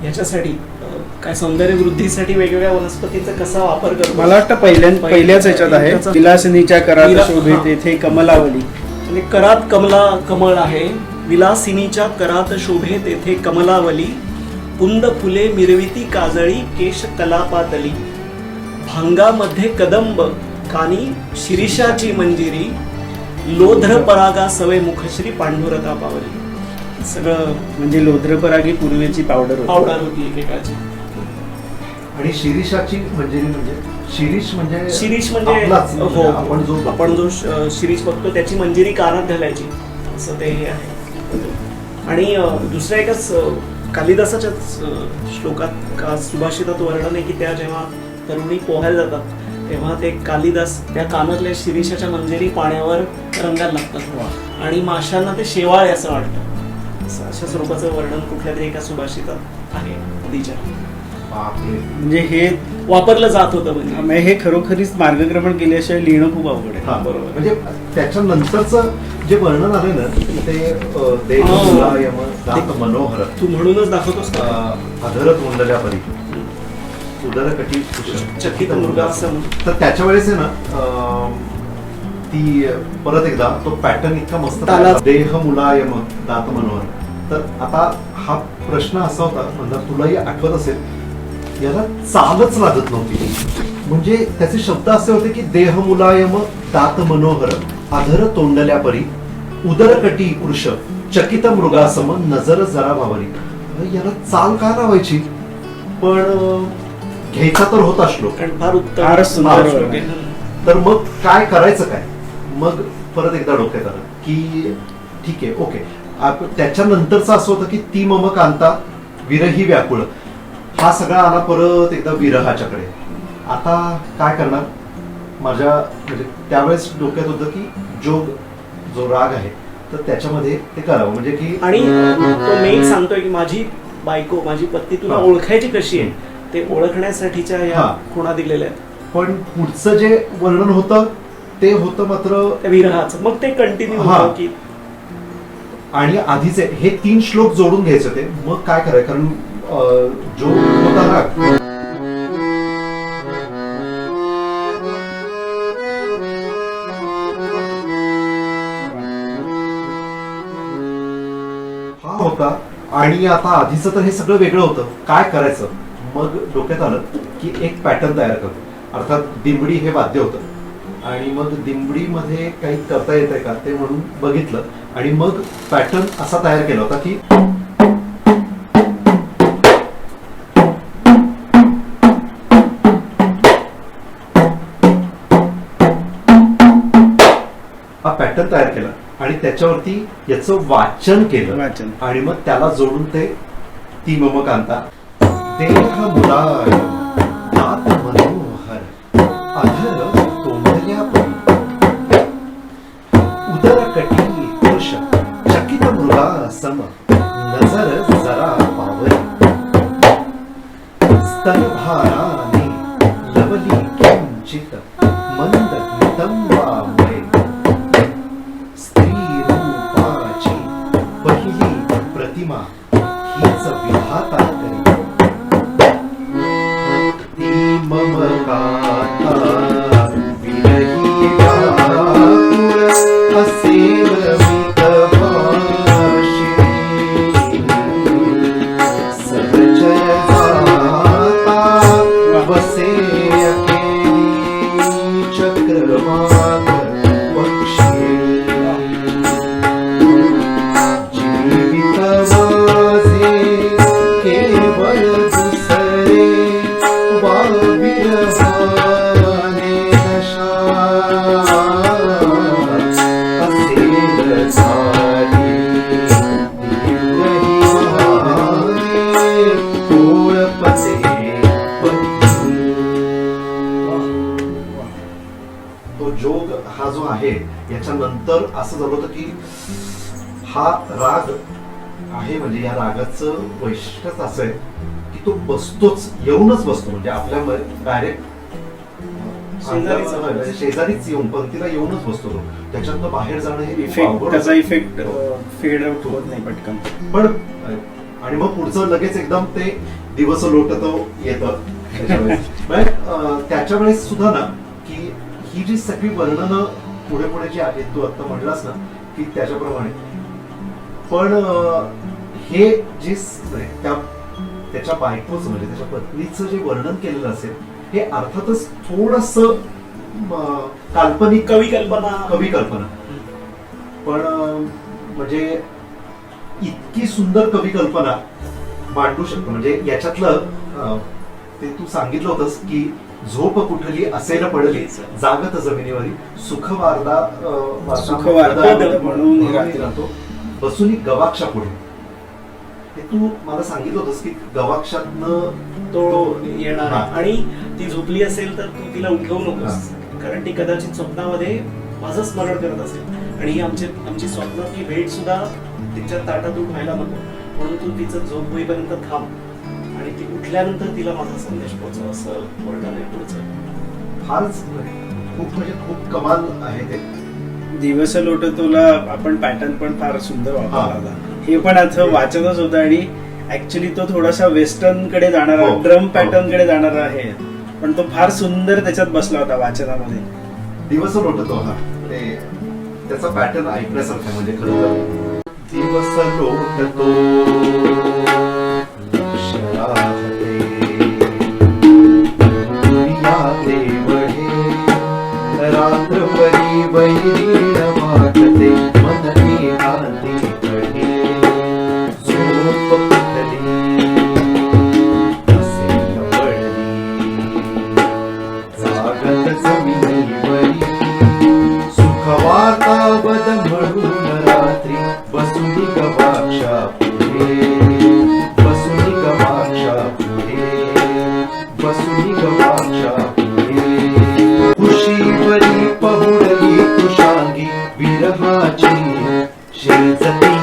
ह्याच्यासाठी काय सौंदर्य वृद्धीसाठी वेगवेगळ्या वनस्पतींचा कसा वापर करतो. मला वाटतं पहिल्याच ह्याच्यात आहे, विलासिनीच्या करात शोभे तेथे कमलावली, म्हणजे करात कमला कमळ आहे, विलासिनीच्या करात शोभे तेथे कमलावली, कुंद फुले मिरविती काजळी केश कलापातली, भांगामध्ये कदंब कानी शिरीषाची मंजिरी, लोध्र परागा सवे मुखश्री पांडुरता पावली. सगळं म्हणजे लोध्रपरागी पूर्वेची पावडर होती. पावडर होती एकेकाची. आणि शिरीषाची मंजिरी म्हणजे शिरीष म्हणजे शिरीष म्हणजे आपलाच, म्हणजे हो, आपण जो शिरीष बघतो त्याची मंजिरी कानात घालायची असं ते आहे. आणि दुसऱ्या एकाच कालिदासाच्याच श्लोकात सुभाषितात वर्णन आहे की त्या जेव्हा तरुणी पोहायला जातात तेव्हा ते कालिदास त्या कानातल्या शिरीषाच्या मंजिरी पाण्यावर रंगायला लागतात आणि माशांना ते शेवाळे असं वाटतं. अशा स्वरूपाचं वर्णन कुठल्या तरी एका सुभाषितात आहे नदीच्या. बापरे. म्हणजे हे वापरलं जात होतं म्हणजे. हे खरोखरीच मार्गक्रमण केल्याशिवाय लिहिणं खूप अवघड आहे. हा बरोबर. म्हणजे त्याच्यानंतरचं जे वर्णन आले ना ते देह मुलायम दात मनोहर तू म्हणूनच दाखवतोस का? अधर तोंडल्या परी उदर कटी चकित मृगासम. तर त्याच्या वेळेस आहे ना ती परत एकदा तो पॅटर्न इतका मस्त तालाच. देह मुलायम दात मनोहर. तर आता हा प्रश्न असा होता म्हणजे तुलाही आठवत असेल याला चालच लागत नव्हती. म्हणजे त्याचे शब्द असे होते की देह मुलायम दात मनोहर अधर तोंडल्या परी उदरकटी पुरुष चकित मृगासम नजर जरा भावरी. याला चाल का लावायची पण घ्यायचा तर होता श्लोक. कारण फार उत्तम फारच सुंदर फार वर्णन. श्लोक आहे. तर मग काय करायचं काय. मग परत एकदा डोक्यात आलं की ठीक आहे ओके त्याच्यानंतरचं असं होतं की ती मम कांता विरही व्याकुळ. हा सगळा आला परत एकदा विरहाच्याकडे. आता काय करणार माझ्या म्हणजे त्यावेळेस डोक्यात होतं की जोग जो राग आहे तर त्याच्यामध्ये ते करावं म्हणजे की आणि तो मेघ सांगतोय की माझी बायको माझी पत्नी तुला हा. ओळखायची कशी आहे ते ओळखण्यासाठीच्या या हा. खुणा दिलेल्या आहेत पण पुढचं जे वर्णन होतं ते होतं मात्र त्या विरहाचं. मग ते कंटिन्यू हा. होतं की आणि आधीचे हे 3 श्लोक जोडून घ्यायचे होते. मग काय करायचं कारण जो होता राग हा होता आणि आता आधीचं तर हे सगळं वेगळं होतं. काय करायचं मग डोक्यात आलं की एक पॅटर्न तयार करतो. अर्थात दिमडी हे वाद्य होतं आणि मग दिमडीमध्ये काही करता येतंय का ते म्हणून बघितलं आणि मग पॅटर्न असा तयार केला होता की हा पॅटर्न तयार केला आणि त्याच्यावरती याचं वाचन केलं वाचन. आणि मग त्याला जोडून ते ती मम कांता देह मुलाय दात मनोहर अधर तोंडल्या परी उदर कटी पुरुष चकित मृगा सम नजर जरा पावरी स्तनभाराने लवली किंचित मंद नितंबामुळे स्त्री रूपाची पहिली प्रतिमा हीच विधाता करी ती मम गाथा विरही व्याकुळ असेल मितभाषी सहचर जाता वसे अखेरी चक्रवात पक्षी जीवित माझे केवळ दुसरे वाविरहाने दशा असेल झाली दिव्यही वारे ओळपते पत्नी. तो जोग हा जो आहे याच्यानंतर असं झालं होतं की हा राग आहे म्हणजे या रागाचं वैशिष्ट्यच असं आहे की तो बसतोच येऊनच बसतो म्हणजे आपल्या डायरेक्ट शेजारीच येऊन पंक्तीला येऊनच बसतो तो. त्याच्यातनं बाहेर जाणं हे खूप इफेक्ट अवघड त्याचा होतं. इफेक्ट फेड आउट होत नाही पटकन. पण आणि मग पुढचं लगेच एकदम ते दिवस लोटत येतं त्याच्या वेळेस. त्याच्या वेळेस सुद्धा ना की ही जी सगळी वर्णनं पुढे पुढे जे आहेत तू आता म्हणलास ना की त्याच्याप्रमाणे पण हे जे त्याच्या बायकोचं म्हणजे त्याच्या पत्नीचं जे वर्णन केलेलं असेल हे अर्थातच थोडस काल्पनिक कवी कल्पना पण म्हणजे इतकी सुंदर कवी कल्पना मांडू शकतो. म्हणजे याच्यातलं ते तू सांगितलं होतंस की झोप कुठली असेल पडली जागत जमिनीवरी सुख वार्ता म्हणून राहतो बसून गवाक्षा पुढे. हे तू मला सांगितलं होतंस की गवाक्षातनं तो येणार हा. आणि ती झोपली असेल तर तू तिला उठवू नकोस, कारण ती कदाचित स्वप्नामध्ये माझं स्मरण करत असेल आणि आमची स्वप्नातली भेट सुद्धा तिच्या ताटातून व्हायला नको, म्हणून तू तिचं झोप होईपर्यंत थांब आणि ती उठल्यानंतर तिला माझा संदेश पोहोचव, असं वर्णन आहे पुढचं. फारच खूप म्हणजे खूप कमाल आहे ते. दिवस लोटतोला आपण पॅटर्न पण फार सुंदर वापरला होता. हे पण आता वाचतच होतं आणि ऍक्च्युली तो थोडासा वेस्टर्न कडे जाणारा हो. ड्रम पॅटर्न कडे जाणारा आहे, पण तो फार सुंदर त्याच्यात बसला होता वाचनामध्ये. दिवस लोटतो हा ते त्याचा पॅटर्न ऐकण्यासारखा म्हणजे खरं तर दिवस लोटतो लक्ष राहते दुनियाते वढे रात्रभरी वैरीण वाटते मन एकांती कढे झोप कुठली असेल पडली जागत जमिनीवरी सुखवार्ता बद म्हणून रात्री बसुनी गवाक्षा पुढे बसुनी गवाक्षा पुढे बसुनी गवाक्षा पुढे खुशीवरी पहुडली तुषांगी विरहाची शेजती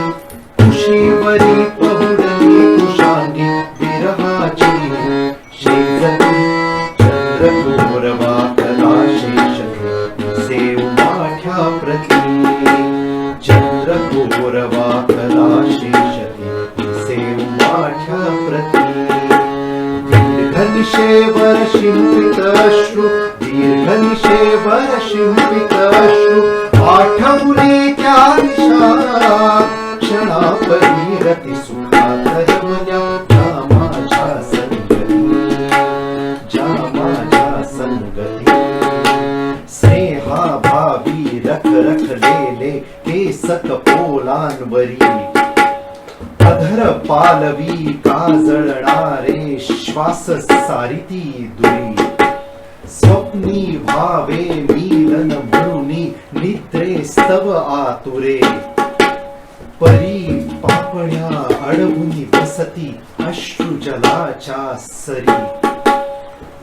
खुशीवरी पहुडली तुषांगी विरहाची शेजती चंद्रगोरवा कलाशेषते सेव माठ्या प्रती चंद्रगोरवा कलाशेषते सेव माठ्या प्रती दीर्घनिशेवर शिंपित अश्रू दीर्घनिशेवर शिंपित अश्रू आठवले त्या निशा क्षणापरी रती सुखात रमण्या ज्या माझ्या संगती ज्या माझ्या संगती स्नेहाभावी रखरखलेले केसक पोलांवरी अधर पालवी काजळणारे श्वास सारिती दुरी स्वप्नी भावे मिलन म्हणुनी निद्रे स्तव आतुरे परी पापण्या अडवुनी बसती अश्रु जलाच्या सरी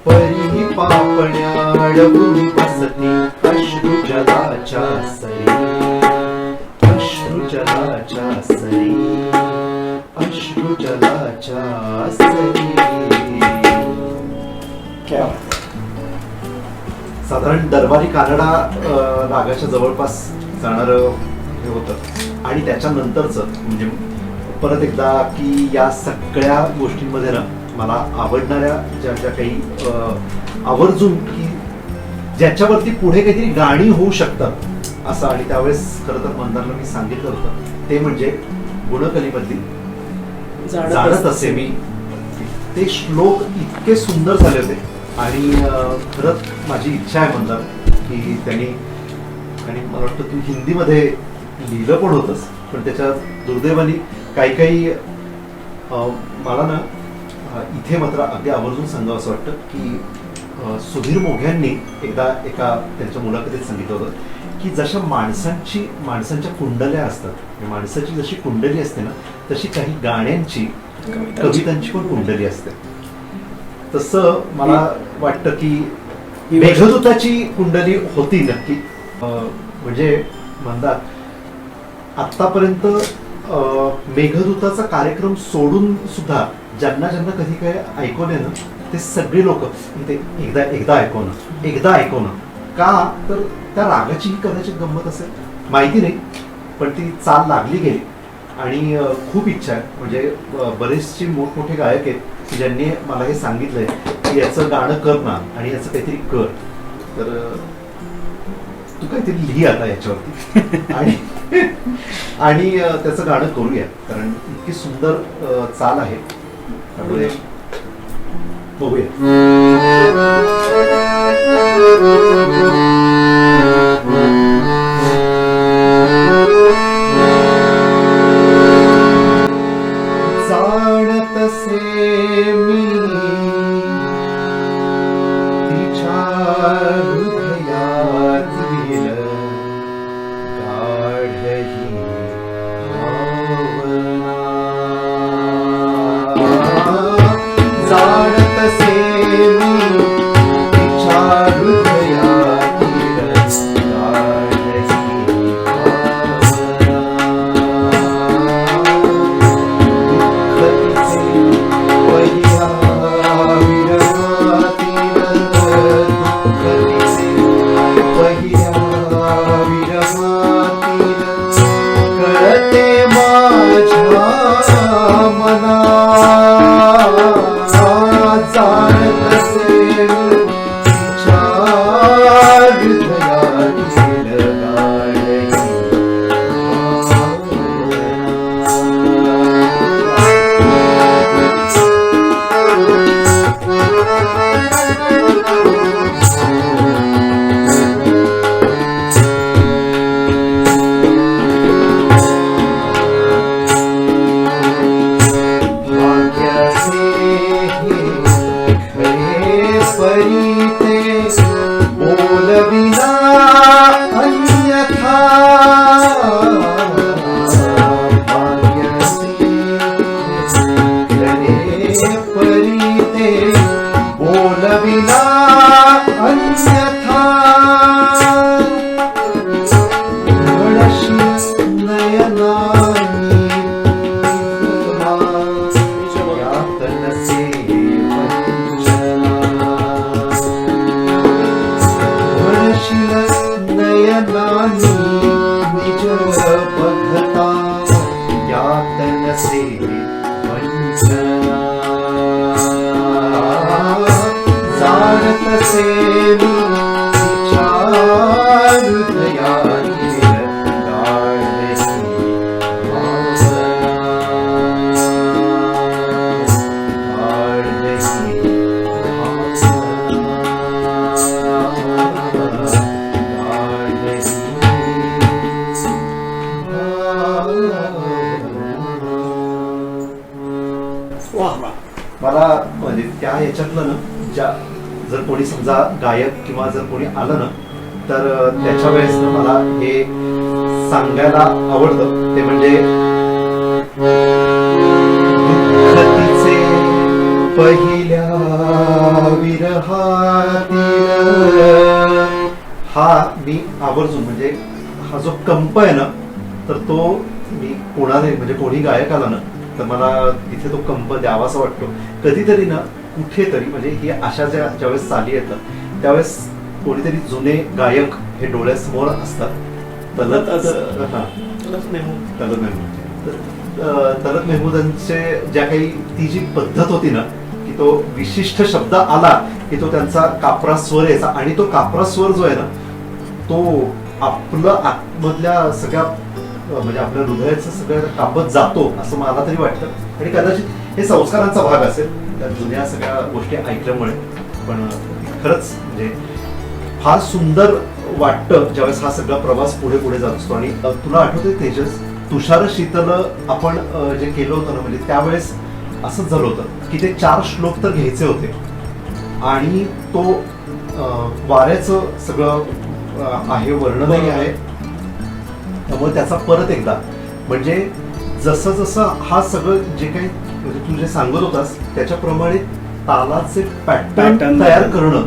परी पापण्या अडवुनी बसती अश्रु जलाच्या सरी अश्रु जलाच्या सरी अश्रु जलाच्या सरी. साधारण दरबारी कानडा रागाच्या जवळपास जाणारं हे होतं आणि त्याच्यानंतरच म्हणजे परत एकदा की या सगळ्या गोष्टींमध्ये ना मला आवडणाऱ्या ज्या ज्या काही आवर्जून की ज्याच्यावरती पुढे काहीतरी गाणी होऊ शकतात असं आणि त्यावेळेस खरं तर मंदारला मी सांगितलं होतं ते म्हणजे गुणकलीमधली जाणत असे मी. ते श्लोक इतके सुंदर झाले होते आणि खरंच माझी इच्छा आहे मंदार की त्यांनी आणि मला वाटतं तू हिंदीमध्ये लिहिलं पण होतंस पण त्याच्या दुर्दैवानी काही काही मला ना इथे मात्र अगदी आवर्जून सांगावं असं वाटतं की सुधीर मोघ्यांनी एकदा एका त्यांच्या मुलाखतीत सांगितलं होतं की जशा माणसांच्या कुंडल्या असतात माणसाची जशी कुंडली असते ना तशी काही गाण्यांची कवितांची पण कुंडली असते. तसं मला वाटतं की मेघदूताची कुंडली होती नक्की. म्हणजे म्हणतात आतापर्यंत मेघदूताचा कार्यक्रम सोडून सुद्धा ज्यांना ज्यांना कधी काय ऐकवले ना ते सगळे लोक एकदा ऐकवणं का तर त्या रागाची कदाचित गंमत असेल माहिती नाही पण ती चाल लागली गेली आणि खूप इच्छा आहे म्हणजे बरेचसे मोठमोठे गायक आहेत की ज्यांनी मला हे सांगितलंय की याचं गाणं कर ना आणि याचं काहीतरी कर. तर तू काहीतरी लिही आता याच्यावरती आणि आणि त्याचं गाणं करूया, कारण इतकी सुंदर चाल आहे त्यामुळे बघूया. जाणतसे मी तिच्या हृदयातील गाढही भावना. जाणतसे मी तिच्या हृदयातील गाढही मला म्हणजे त्या याच्यातलं ना, जर कोणी समजा गायक किंवा जर कोणी आलं ना, तर त्याच्या वेळेस ना मला हे सांगायला आवडतं, ते म्हणजे दुःखतीचे पहिल्या विरहातील. हा मी आवर्जून म्हणजे हा जो कंप आहे ना, तर तो मी कोणाने म्हणजे कोणी गायक आला ना तर मला तिथे तो कंप द्यावासा वाटतो. कधीतरी ना कुठेतरी म्हणजे ही अशा ज्यावेळेस चाली येतात त्यावेळेस कोणीतरी जुने गायक हे डोळ्यासमोर असतात. तलत मेहमूदांचे ज्या काही ती जी पद्धत होती ना की तो विशिष्ट शब्द आला की तो त्यांचा कापरा स्वर यायचा, आणि तो कापरा स्वर जो आहे ना तो आपलं आतमधल्या सगळ्या म्हणजे आपल्या हृदयाचं सगळं कापत जातो असं मला तरी वाटतं. आणि कदाचित हे संस्कारांचा भाग असेल त्या जुन्या सगळ्या गोष्टी ऐकल्यामुळे. पण खरंच म्हणजे फार सुंदर वाटतं ज्यावेळेस हा सगळा प्रवास पुढे पुढे जात असतो. आणि तुला आठवते तेजस, तुषार शीतल आपण जे केलं होतं ना, म्हणजे त्यावेळेस असंच झालं होतं की ते 4 श्लोक तर घ्यायचे होते आणि तो वाऱ्याचं सगळं आहे, वर्णनही आहे. त्यामुळे त्याचा परत एकदा म्हणजे जसं जसं हा सगळं जे काही म्हणजे तू जे सांगत होतास त्याच्याप्रमाणे तालाचे पॅटर्न तयार करणं,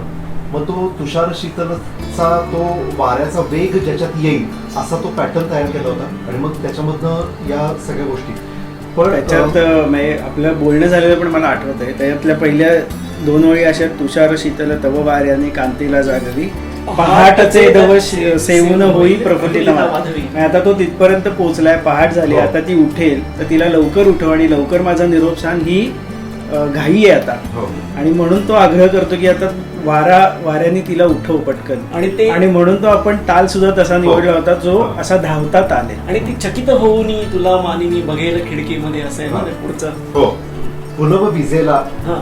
मग तो तुषार शीतलचा तो वाऱ्याचा वेग ज्याच्यात येईल असा तो पॅटर्न तयार केला होता. आणि मग त्याच्यामधनं या सगळ्या गोष्टी पण त्याच्यात आपलं बोलणं झालेलं पण मला आठवत आहे. त्याच्यातल्या पहिल्या 2 ओळी अशा, तुषार शीतल तव वाऱ्याने कांतीला जागवी, पहाटचे दव सेवून होई प्रफुल्लित माधवी. आता तो तिथपर्यंत पोहोचलाय, पहाट झाली, आता ती उठेल तर तिला लवकर उठव आणि लवकर माझा निरोप सांग, ही घाई आहे आता. आणि म्हणून तो आग्रह करतो की आता वाऱ्याने तिला उठव पटकन आणि म्हणून तो आपण ताल सुद्धा तसा निवडला होता जो असा धावता ताल आहे. आणि ती चकित होऊनी तुला मानिनी बघेल खिडकीमध्ये असेल ना ते पुढचं. हो, पुनव विजेला हा.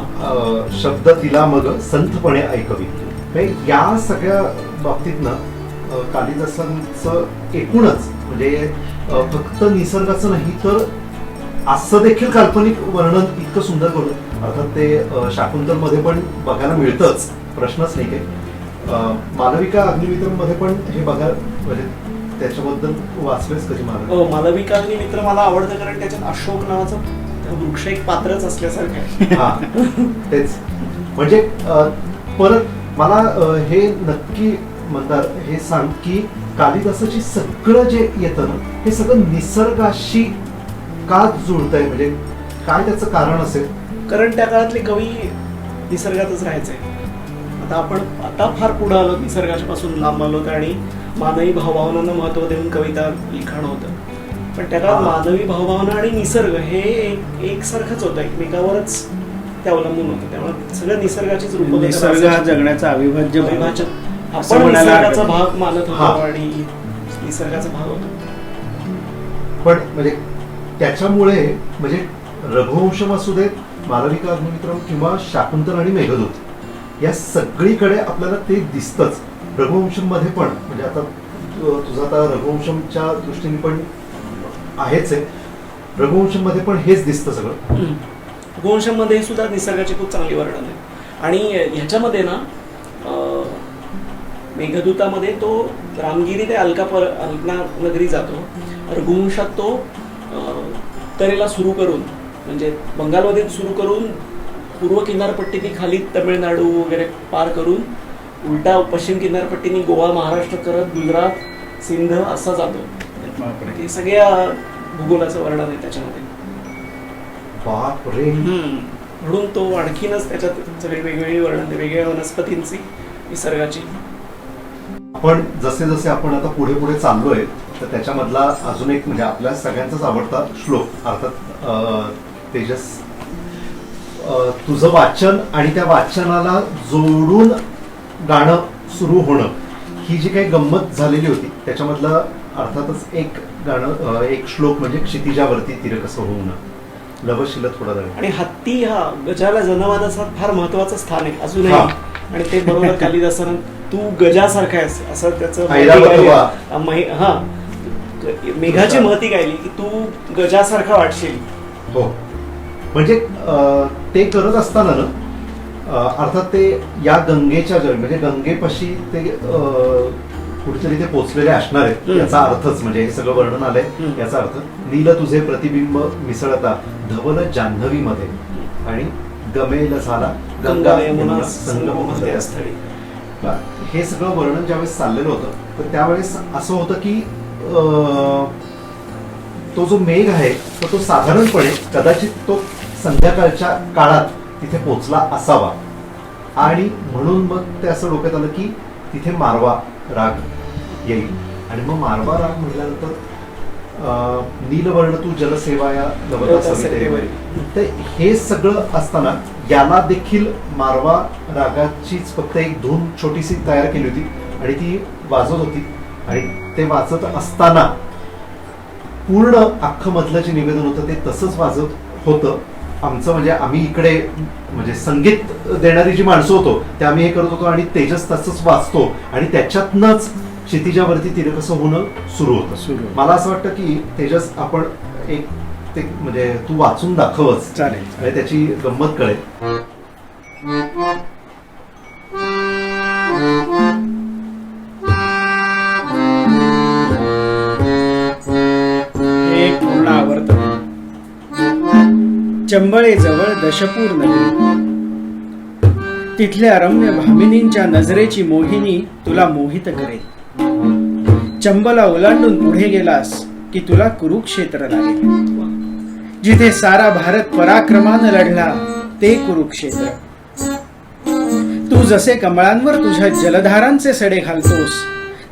शब्द तिला मग संथपणे ऐकवी. म्हणजे या सगळ्या बाबतीतनं कालिदासांचं एकूणच म्हणजे फक्त निसर्गाचं नाही तर असं देखील काल्पनिक वर्णन इतकं सुंदर करून अर्थात ते शाकुंतल मध्ये पण बघायला मिळतंच, प्रश्नच नाही काही. मालविका अग्निमित्रम मध्ये पण हे बघा, म्हणजे त्याच्याबद्दल वाचलेच कधी मला. हो, मालविका अग्निमित्र मला आवडतं कारण त्याच्यात अशोक नावाचं वृक्ष एक पात्रच असल्यासारखं आहे. हा, तेच म्हणजे परत मला हे नक्की म्हणतात हे सांग की कालिदासाची सगळं जे येतं ना हे सगळं निसर्गाशी का जुळतंय, म्हणजे काय त्याचं कारण असेल? कारण त्या काळातले कवी निसर्गातच राहायचे. आता फार पुढे आलो, निसर्गाच्या पासून लांब आलो आणि मानवी भावभावनांना महत्व देऊन कविता लिखाण होतं. पण त्या काळात मानवी भावभावना आणि निसर्ग हे एकसारखंच होतं, एकमेकावरच ते अवलंबून होतं. त्यामुळे सगळं निसर्गाचीच रूप. निसर्ग हा जगण्याचा अविभाज्य आपण निसर्गाचा भाग मानत होतो आणि निसर्गाचा भाग होतो. पण म्हणजे त्याच्यामुळे म्हणजे रघुवंशम असू देत, मालविका अग्निमित्रम किंवा शाकुंतल आणि मेघदूत या सगळीकडे आपल्याला ते दिसतंच. रघुवंशम मध्ये पण म्हणजे आता तुझं आता रघुवंशमच्या दृष्टीने पण आहेच आहे, रघुवंशम मध्ये पण हेच दिसतं सगळं. रघुवंशम मध्ये सुद्धा निसर्गाचे खूप चांगली वर्णन आहे. आणि ह्याच्यामध्ये ना मेघदूतामध्ये तो रामगिरी ते अलका नगरी जातो. रघुवंशात तो उत्तरेला सुरू करून म्हणजे बंगालमध्ये सुरू करून पूर्व किनारपट्टीने खाली तमिळनाडू वगैरे पार करून उलटा पश्चिम किनारपट्टीने गोवा महाराष्ट्र करत गुजरात सिंध असा जातो. हे सगळ्या भूगोलाचं वर्णन आहे त्याच्यामध्ये. बापरे. म्हणून तो आणखीनच त्याच्यात सगळी वेगवेगळी वर्णन, वेगवेगळ्या वनस्पतींची, निसर्गाची. पण जसे जसे आपण आता पुढे पुढे चाललोय तर त्याच्यामधला अजून एक म्हणजे आपल्या सगळ्यांचाच आवडता श्लोक अर्थात तेजस, तुझं वाचन आणि त्या वाचनाला जोडून गाणं सुरू होणं ही जी काही गंमत झालेली होती त्याच्यामधलं अर्थातच एक गाणं, एक श्लोक म्हणजे क्षितिजावरती तिर कसं होणं, लवशील थोडा दळ. आणि हत्ती हा गजाला जनवादाचा फार महत्वाचं स्थान आहे अजूनही. आणि ते बरोबर कालिदासानं तू गजासारखा आहेस असं त्याचं हा मेघाची महती गायली की तू गजासारखा वाटशील. हो, म्हणजे ते करत असताना ना अर्थात ते या गंगेच्या जवळ म्हणजे गंगेपाशी ते कुठेतरी ते पोचलेले असणार आहेत याचा अर्थच म्हणजे हे सगळं वर्णन आलंय याचा अर्थ. नील तुझे प्रतिबिंब मिसळता धवल जान्हवी मध्ये आणि गमेल झाला गंगा यमुना संगम स्थळी. हे सगळं वर्णन ज्यावेळेस चाललेलं होतं तर त्यावेळेस असं होतं की तो जो मेघ आहे तो साधारणपणे कदाचित तो संध्याकाळच्या काळात तिथे पोचला असावा आणि म्हणून मग ते असं डोक्यात आलं की तिथे मारवा राग येईल. आणि मग मारवा राग म्हटल्यानंतर नीलवर्ण तू जलसेवाया लवता सविते. तर हे सगळं असताना याला देखील मारवा रागाचीच फक्त एक धून छोटीशी तयार केली होती आणि ती वाजवत होती. आणि ते वाजत असताना पूर्ण अख्खं मधलं जे निवेदन होतं ते तसंच वाजत होतं. आमचं म्हणजे आम्ही इकडे म्हणजे संगीत देणारी जी माणसं होतो ते आम्ही हे करत होतो आणि तेजस तसंच वाचतो आणि त्याच्यातनंच क्षितिजावरती तिर कसं होणं सुरू होतं. मला असं वाटतं की तेजस आपण एक ते म्हणजे तू वाचून दाखवच, चालेल, म्हणजे त्याची गंमत कळेल. हे पूर्ण आवडतं. चंबळे जवळ दशपूर नगरी, तिथल्या रम्य भामिनींच्या नजरेची मोहिनी तुला मोहित करेल. चंबला ओलांडून पुढे गेलास की तुला कुरुक्षेत्र लागेल. जिथे सारा भारत पराक्रमानं लढला ते कुरुक्षेत्र. तू जसे कमळांवर तुझ्या जलधारांचे सडे घालतोस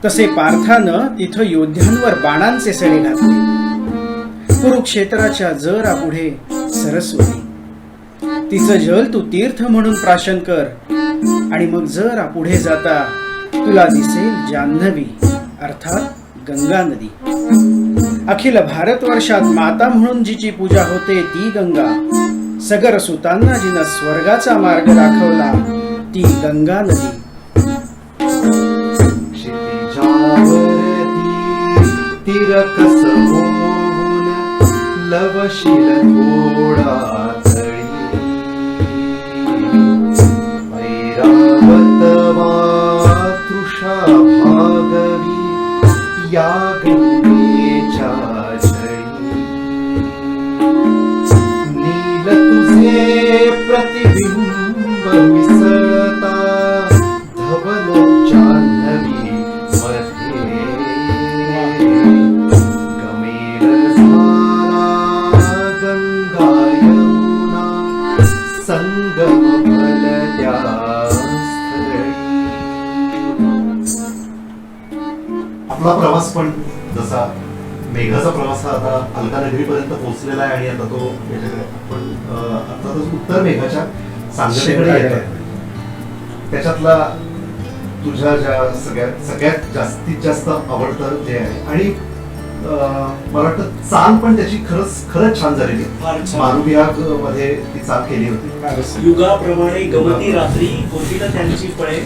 तसे पार्थानं तिथं योद्ध्यांवर बाणांचे सडे घातले. कुरुक्षेत्राच्या जरापुढे सरस्वती, तिचं जल तू तीर्थ म्हणून प्राशन कर. आणि मग जरा पुढे जाता तुला दिसेल जान्हवी अर्थात गंगा नदी. अखिल भारतवर्षात माता म्हणून जिची पूजा होते ती गंगा. सगर सुतांना जिनं स्वर्गाचा मार्ग दाखवला ती गंगा नदी. क्षितिजावरती तिरकस होऊन लवशील थोडा तळी. ऐरावत मातृषा भागवी या गंगेच्या झळी. नील तुझे प्रतिबिंब मिसळता धवल जान्हवी मध्ये. गमेल झाला गंगा यमुना संगम भलत्या स्थळी. आपला प्रवास पण जसा मेघाचा प्रवास हा आता अलकानगरीपर्यंत पोहोचलेला आहे आणि आता तो याच्याकडे आपण आता तो उत्तर मेघाच्या सांगतेकडे येत आहे. त्याच्यातला तुझ्या ज्या सगळ्यात जास्तीत जास्त आवडतं जे आहे आणि मला वाटतं चाल पण त्याची खरंच छान झालेली फार आहे. छान. मारुबियाग मध्ये ती चाल केली होती. युगाप्रमाणे गमती रात्री होतील त्यांची फळे,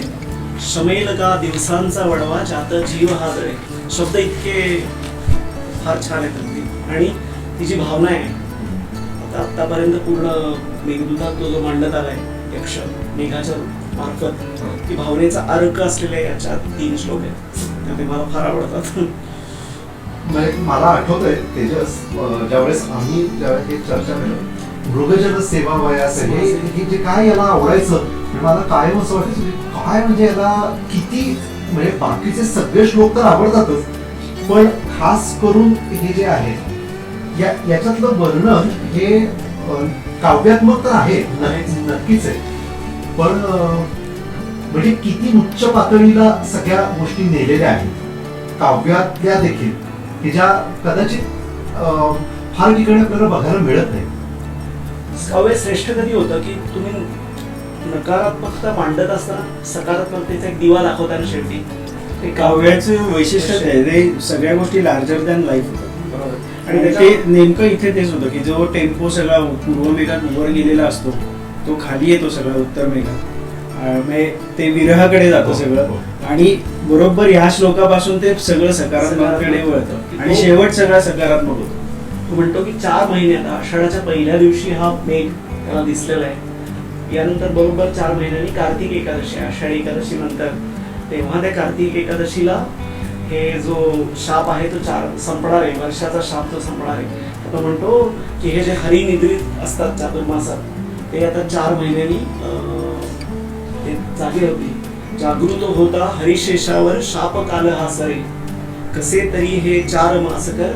शमेल का दिवसांचा वडवा ज्यात जीव हा जळे. शब्द इतके फार छान आहेत अगदी. आणि ती जी भावना आहे आता आतापर्यंत पूर्ण मेघदूतात तो जो मांडत आलाय यक्ष मेघाच्या मार्फत, ती भावनेचा अर्क असलेले याच्यात 3 श्लोक आहेत. ते मला फार आवडतात. म्हणजे मला आठवतंय तेजस ज्यावेळेस आम्ही ज्यावेळेस हे चर्चा केलं मृगजल सेवा वयास हे जे काय याला आवडायचं मला कायम असं वाटायचं की काय म्हणजे याला किती म्हणजे बाकीचे सगळे श्लोक तर आवडतातच पण खास करून हे जे आहे याच्यातलं वर्णन हे काव्यात्मक तर आहे नक्कीच आहे पण म्हणजे किती उच्च पातळीला सगळ्या गोष्टी नेलेल्या आहेत काव्यातल्या देखील की ज्या कदाचित फार ठिकाणी आपल्याला बघायला मिळत नाही. काव्य श्रेष्ठ कधी होतं की तुम्ही नकारात्मकता मांडत असताना सकारात्मकतेचा एक दिवा दाखवताना शेवटी ते काव्याचं वैशिष्ट्य आहे ते सगळ्या गोष्टी लार्जर दॅन लाईफ होतात. बरोबर. आणि ते नेमकं इथे तेच होतं की जो टेम्पो सगळा पूर्व मेघात वर गेलेला असतो तो खाली येतो सगळा उत्तर मेघात म्हणजे ते विरहाकडे जातं सगळं आणि बरोबर ह्या श्लोकापासून ते सगळं सकारात्मककडे वळतं आणि शेवट सगळा सकारात्मक होतो. तो म्हणतो की 4 महिने आता आषाढाच्या पहिल्या दिवशी हा मेघ त्याला दिसलेला आहे. यानंतर बरोबर 4 महिन्यांनी कार्तिक एकादशी आषाढी एकादशी नंतर तेव्हा त्या कार्तिक एकादशीला हे जो शाप आहे तो संपणार आहे. वर्षाचा शाप तो संपणार आहे. तो म्हणतो की हे जे हरिनिद्रित असतात चातुर्मासात ते आता 4 महिन्यांनी ते जागे होते. जागृत होता हरिशेषावर शाप काल हा सरे, कसे तरी हे 4 मासकर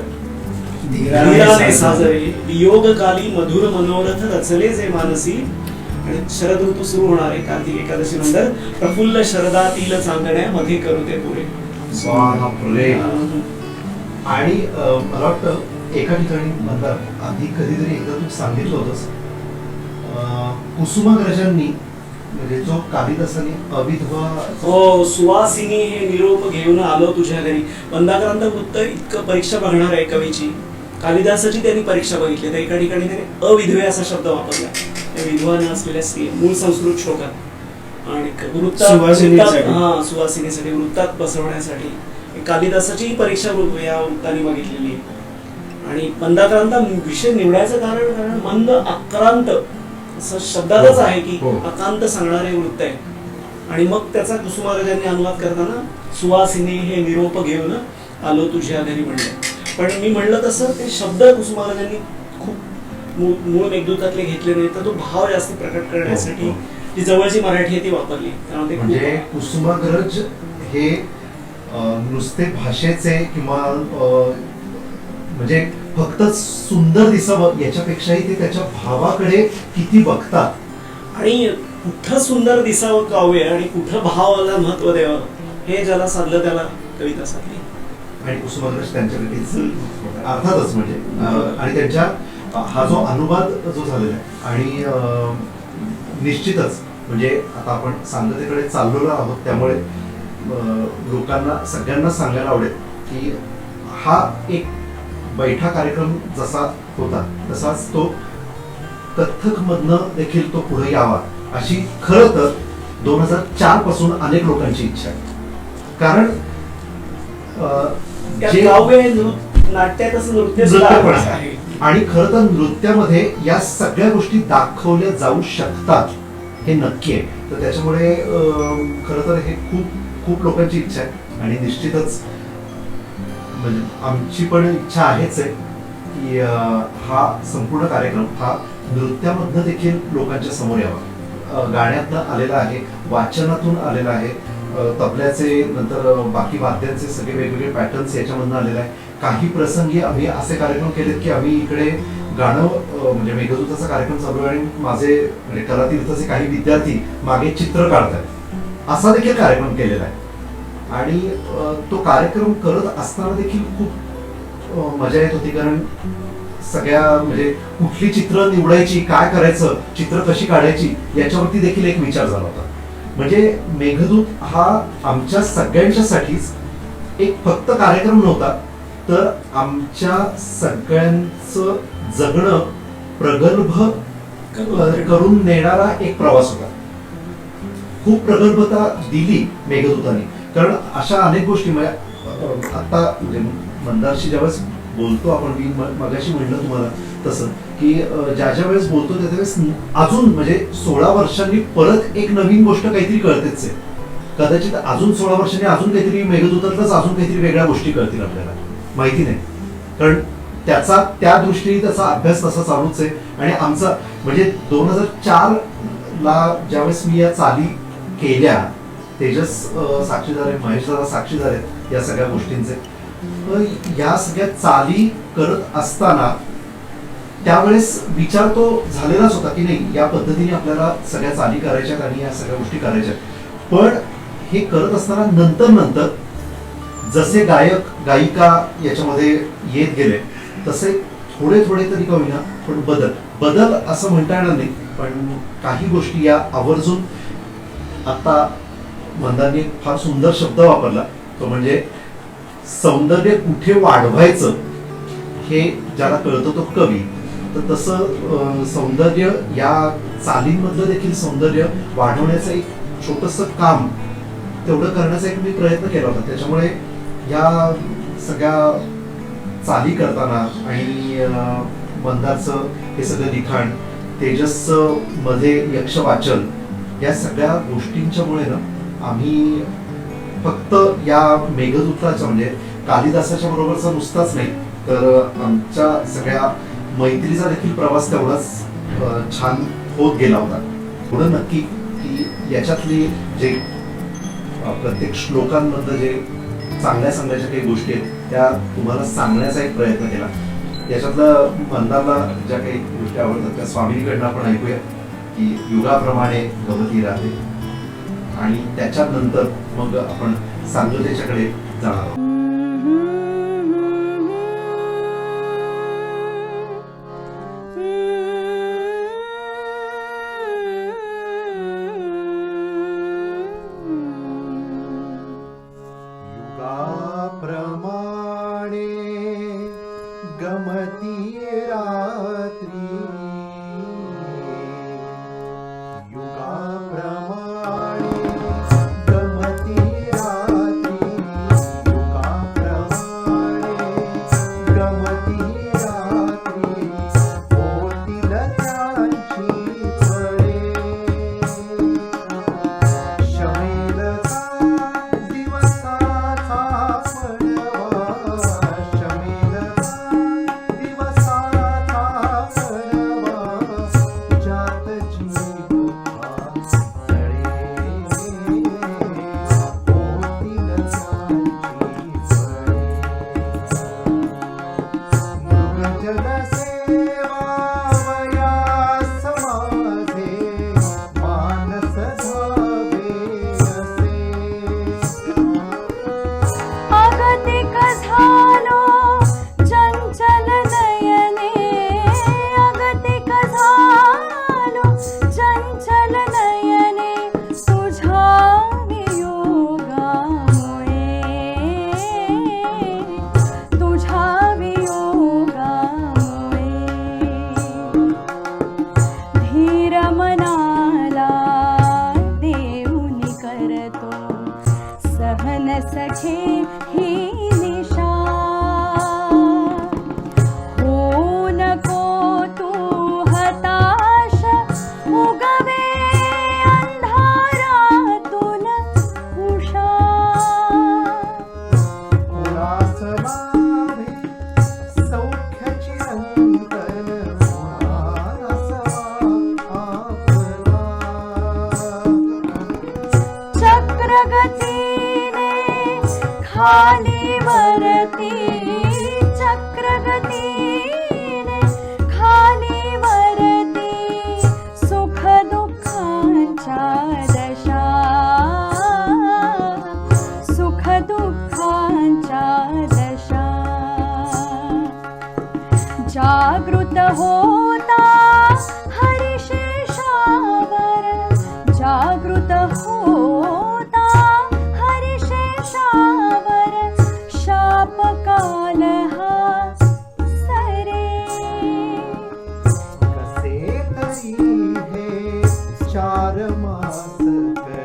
धीराने साजरे. वियोग काली मधुर मनोरथ रचले जे मानसी. आणि शरद ऋतू सुरू होणार आहे कार्तिक एकादशी नंतर. प्रफुल्ल शरदातील चांदण्या मध्ये करू ते पुरे. बापरे. आणि मला वाटतं एका ठिकाणी म्हणतात आधी कधीतरी एकदा तू सांगितलं होतंस कुसुमाग्रजांनी म्हणजे जो कालिदासाने अविधवा हो सुवासिनी हे निरोप घेऊन आलो तुझ्या घरी. वंदाक्रांत वृत्त इतकं परीक्षा बघणार आहे कवीची. कालिदासाची त्यांनी परीक्षा बघितली तर एका ठिकाणी त्याने अविधवे असा शब्द वापरला. विधवा न असलेल्या स्त्री मूळ संस्कृत श्लोकात आणि सुवासिनीसाठी वृत्तात बसवण्यासाठी कालिदासाची परीक्षा या वृत्ताने बघितलेली आहे. आणि मंदाक्रांत विषय निवडायचं कारण मंद आक्रांत असं शब्दातच आहे की अकांत सांगणारे वृत्त आहे. आणि मग त्याचा कुसुमाग्रजांनी अनुवाद करताना सुवासिनी हे निरोप घेऊन आलो तुझ्या घरी म्हणलं. पण मी म्हणलं तसं ते शब्द कुसुमाग्रजांनी खूप मूळ मेघदूतातले घेतले नाही तर तो भाव जास्त प्रकट करण्यासाठी जी जवळची मराठी आहे ती वापरली. म्हणजे कुसुमाग्रज हे नुसते भाषेचे किंवा म्हणजे फक्त सुंदर दिसावं याच्यापेक्षाही ते त्याच्या भावाकडे किती बघतात. आणि कुठं सुंदर दिसावं काव्य आणि कुठं भावाला महत्व द्यावं हे ज्याला साधलं त्याला कविता साधली. आणि कुसुमाग्रज त्यांच्याकडे अर्थातच म्हणजे आणि त्यांच्या हा जो अनुवाद जो झालेला आहे आणि निश्चितच म्हणजे आता आपण सांगतेकडे चाललेलो आहोत, त्यामुळे लोकांना सगळ्यांना सांगायला आवडेल की हा एक बैठा कार्यक्रम जसा होता तसाच तो कथ्थक मधनं देखील तो पुढे यावा अशी खरं तर 2004 पासून अनेक लोकांची इच्छा आहे. कारण त्यात जे काव्य नाट्यात असं नृत्य सुद्धा नृत्य पण आहे. आहे आणि खरं तर नृत्यामध्ये या सगळ्या गोष्टी दाखवल्या जाऊ शकतात हे नक्की आहे. तर त्याच्यामुळे खरं तर हे खूप खूप लोकांची इच्छा आहे आणि निश्चितच म्हणजे आमची पण इच्छा आहेच आहे की हा संपूर्ण कार्यक्रम हा नृत्यामधनं देखील लोकांच्या समोर यावा. गाण्यातनं आलेला आहे, वाचनातून आलेला आहे, तबल्याचे नंतर बाकी वाद्यांचे सगळे वेगवेगळे पॅटर्न्स याच्यामधनं आलेले आहे. काही प्रसंगी आम्ही असे कार्यक्रम केलेत की आम्ही इकडे गाणं म्हणजे मेघदूताचा कार्यक्रम चालू आहे आणि माझे म्हणजे कलातीर्थाचे काही विद्यार्थी मागे चित्र काढतात असा देखील कार्यक्रम केलेला आहे. आणि तो कार्यक्रम करत असताना देखील खूप मजा येत होती, कारण सगळ्या म्हणजे कुठली चित्र निवडायची, काय करायचं, चित्र कशी काढायची याच्यावरती देखील एक विचार झाला होता. म्हणजे मेघदूत हा आमच्या सगळ्यांच्यासाठीच एक फक्त कार्यक्रम नव्हता, तर आमच्या सगळ्यांचं जगणं प्रगल्भ करून नेणारा एक प्रवास होता. खूप प्रगल्भता दिली मेघदूताने, कारण अशा अनेक गोष्टी आता म्हणजे मंदारशी ज्यावेळेस बोलतो आपण, मी मगाशी म्हणलं तुम्हाला तसं की ज्या ज्या वेळेस बोलतो त्यावेळेस अजून म्हणजे 16 वर्षांनी परत एक नवीन गोष्ट काहीतरी कळतेच आहे. कदाचित अजून 16 वर्षांनी अजून काहीतरी मेघदूतातलंच अजून काहीतरी वेगळ्या गोष्टी कळतील आपल्याला, माहिती नाही. कारण त्या दृष्टीने त्याचा अभ्यास तसा चालूच आहे. आणि आमचा म्हणजे 2004 ला ज्यावेळेस मी या चाली केल्या, तेजस साक्षीदार आहे, महेश दादा साक्षीदार आहेत या सगळ्या गोष्टींचे. तर या सगळ्या चाली करत असताना त्यावेळेस विचार तो झालेलाच होता की नाही या पद्धतीने आपल्याला सगळ्या चाली करायच्यात आणि या सगळ्या गोष्टी करायच्यात. पण हे करत असताना नंतर जसे गायक गायिका याच्यामध्ये येत गेले तसे थोडे तरी का होईना पण बदल असं म्हणता येणार नाही, पण काही गोष्टी या आवर्जून आता मंदांनी फार सुंदर शब्द वापरला, तो म्हणजे सौंदर्य कुठे वाढवायचं हे ज्याला कळतं तो कवी. तर तसं सौंदर्य या चालींमधलं देखील सौंदर्य वाढवण्याचं एक छोटंसं काम तेवढं करण्याचा एक मी प्रयत्न केला होता. त्याच्यामुळे या सगळ्या चाली करताना आणि मंदारचं हे सगळं लिखाण, तेजसचं मध्ये यक्ष वाचन, या सगळ्या गोष्टींच्यामुळे ना आम्ही फक्त या मेघदूताच्या म्हणजे कालिदासाच्या बरोबरचा नुसताच नाही, तर आमच्या सगळ्या मैत्रीचा देखील प्रवास तेवढाच छान होत गेला होता. थोडं नक्की की याच्यातली जे प्रत्येक श्लोकांमधलं जे चांगल्या काही गोष्टी आहेत त्या तुम्हाला सांगण्याचा एक प्रयत्न केला. याच्यातलं मंदारला ज्या काही गोष्टी आवडतात त्या स्वामींकडनं आपण ऐकूया की युगाप्रमाणे गवती राहते, आणि त्याच्यानंतर मग आपण सांगतेच्याकडे जाणार आहोत. युगाप्रमाणे गमती रात्री, युगाप्रमाणे गमती रात्री, युगाप्रमाणे गमती रात्री, होतील त्यांची फळे, शमेल दिवसाचा पडवा, शमेल दिवसा लाभे सौख्याची रंगण आपला. चक्रगतीने खाली वरती चक्रगतीने खाली वरती सुख दुःखांच्या दशा सुख दुःखांच्या दशा जागृत होता हरिशेषावर जागृत होता हरिशेषावर शाप काल हा सरे कसे तरी हे 4 मास कर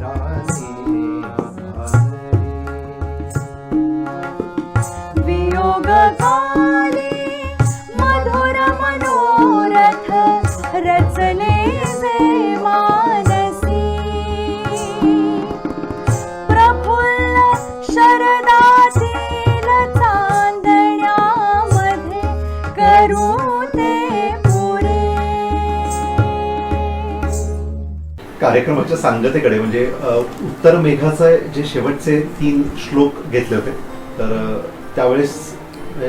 राजे वियोग काली मधुर मनोरथ रचले जे मानसी प्रफुल्ल शरदातील चांदण्यामध्ये करू ते पुरे. कार्यक्रमाच्या सांगतेकडे म्हणजे उत्तर मेघाचे जे शेवटचे 3 श्लोक घेतले होते, तर त्यावेळेस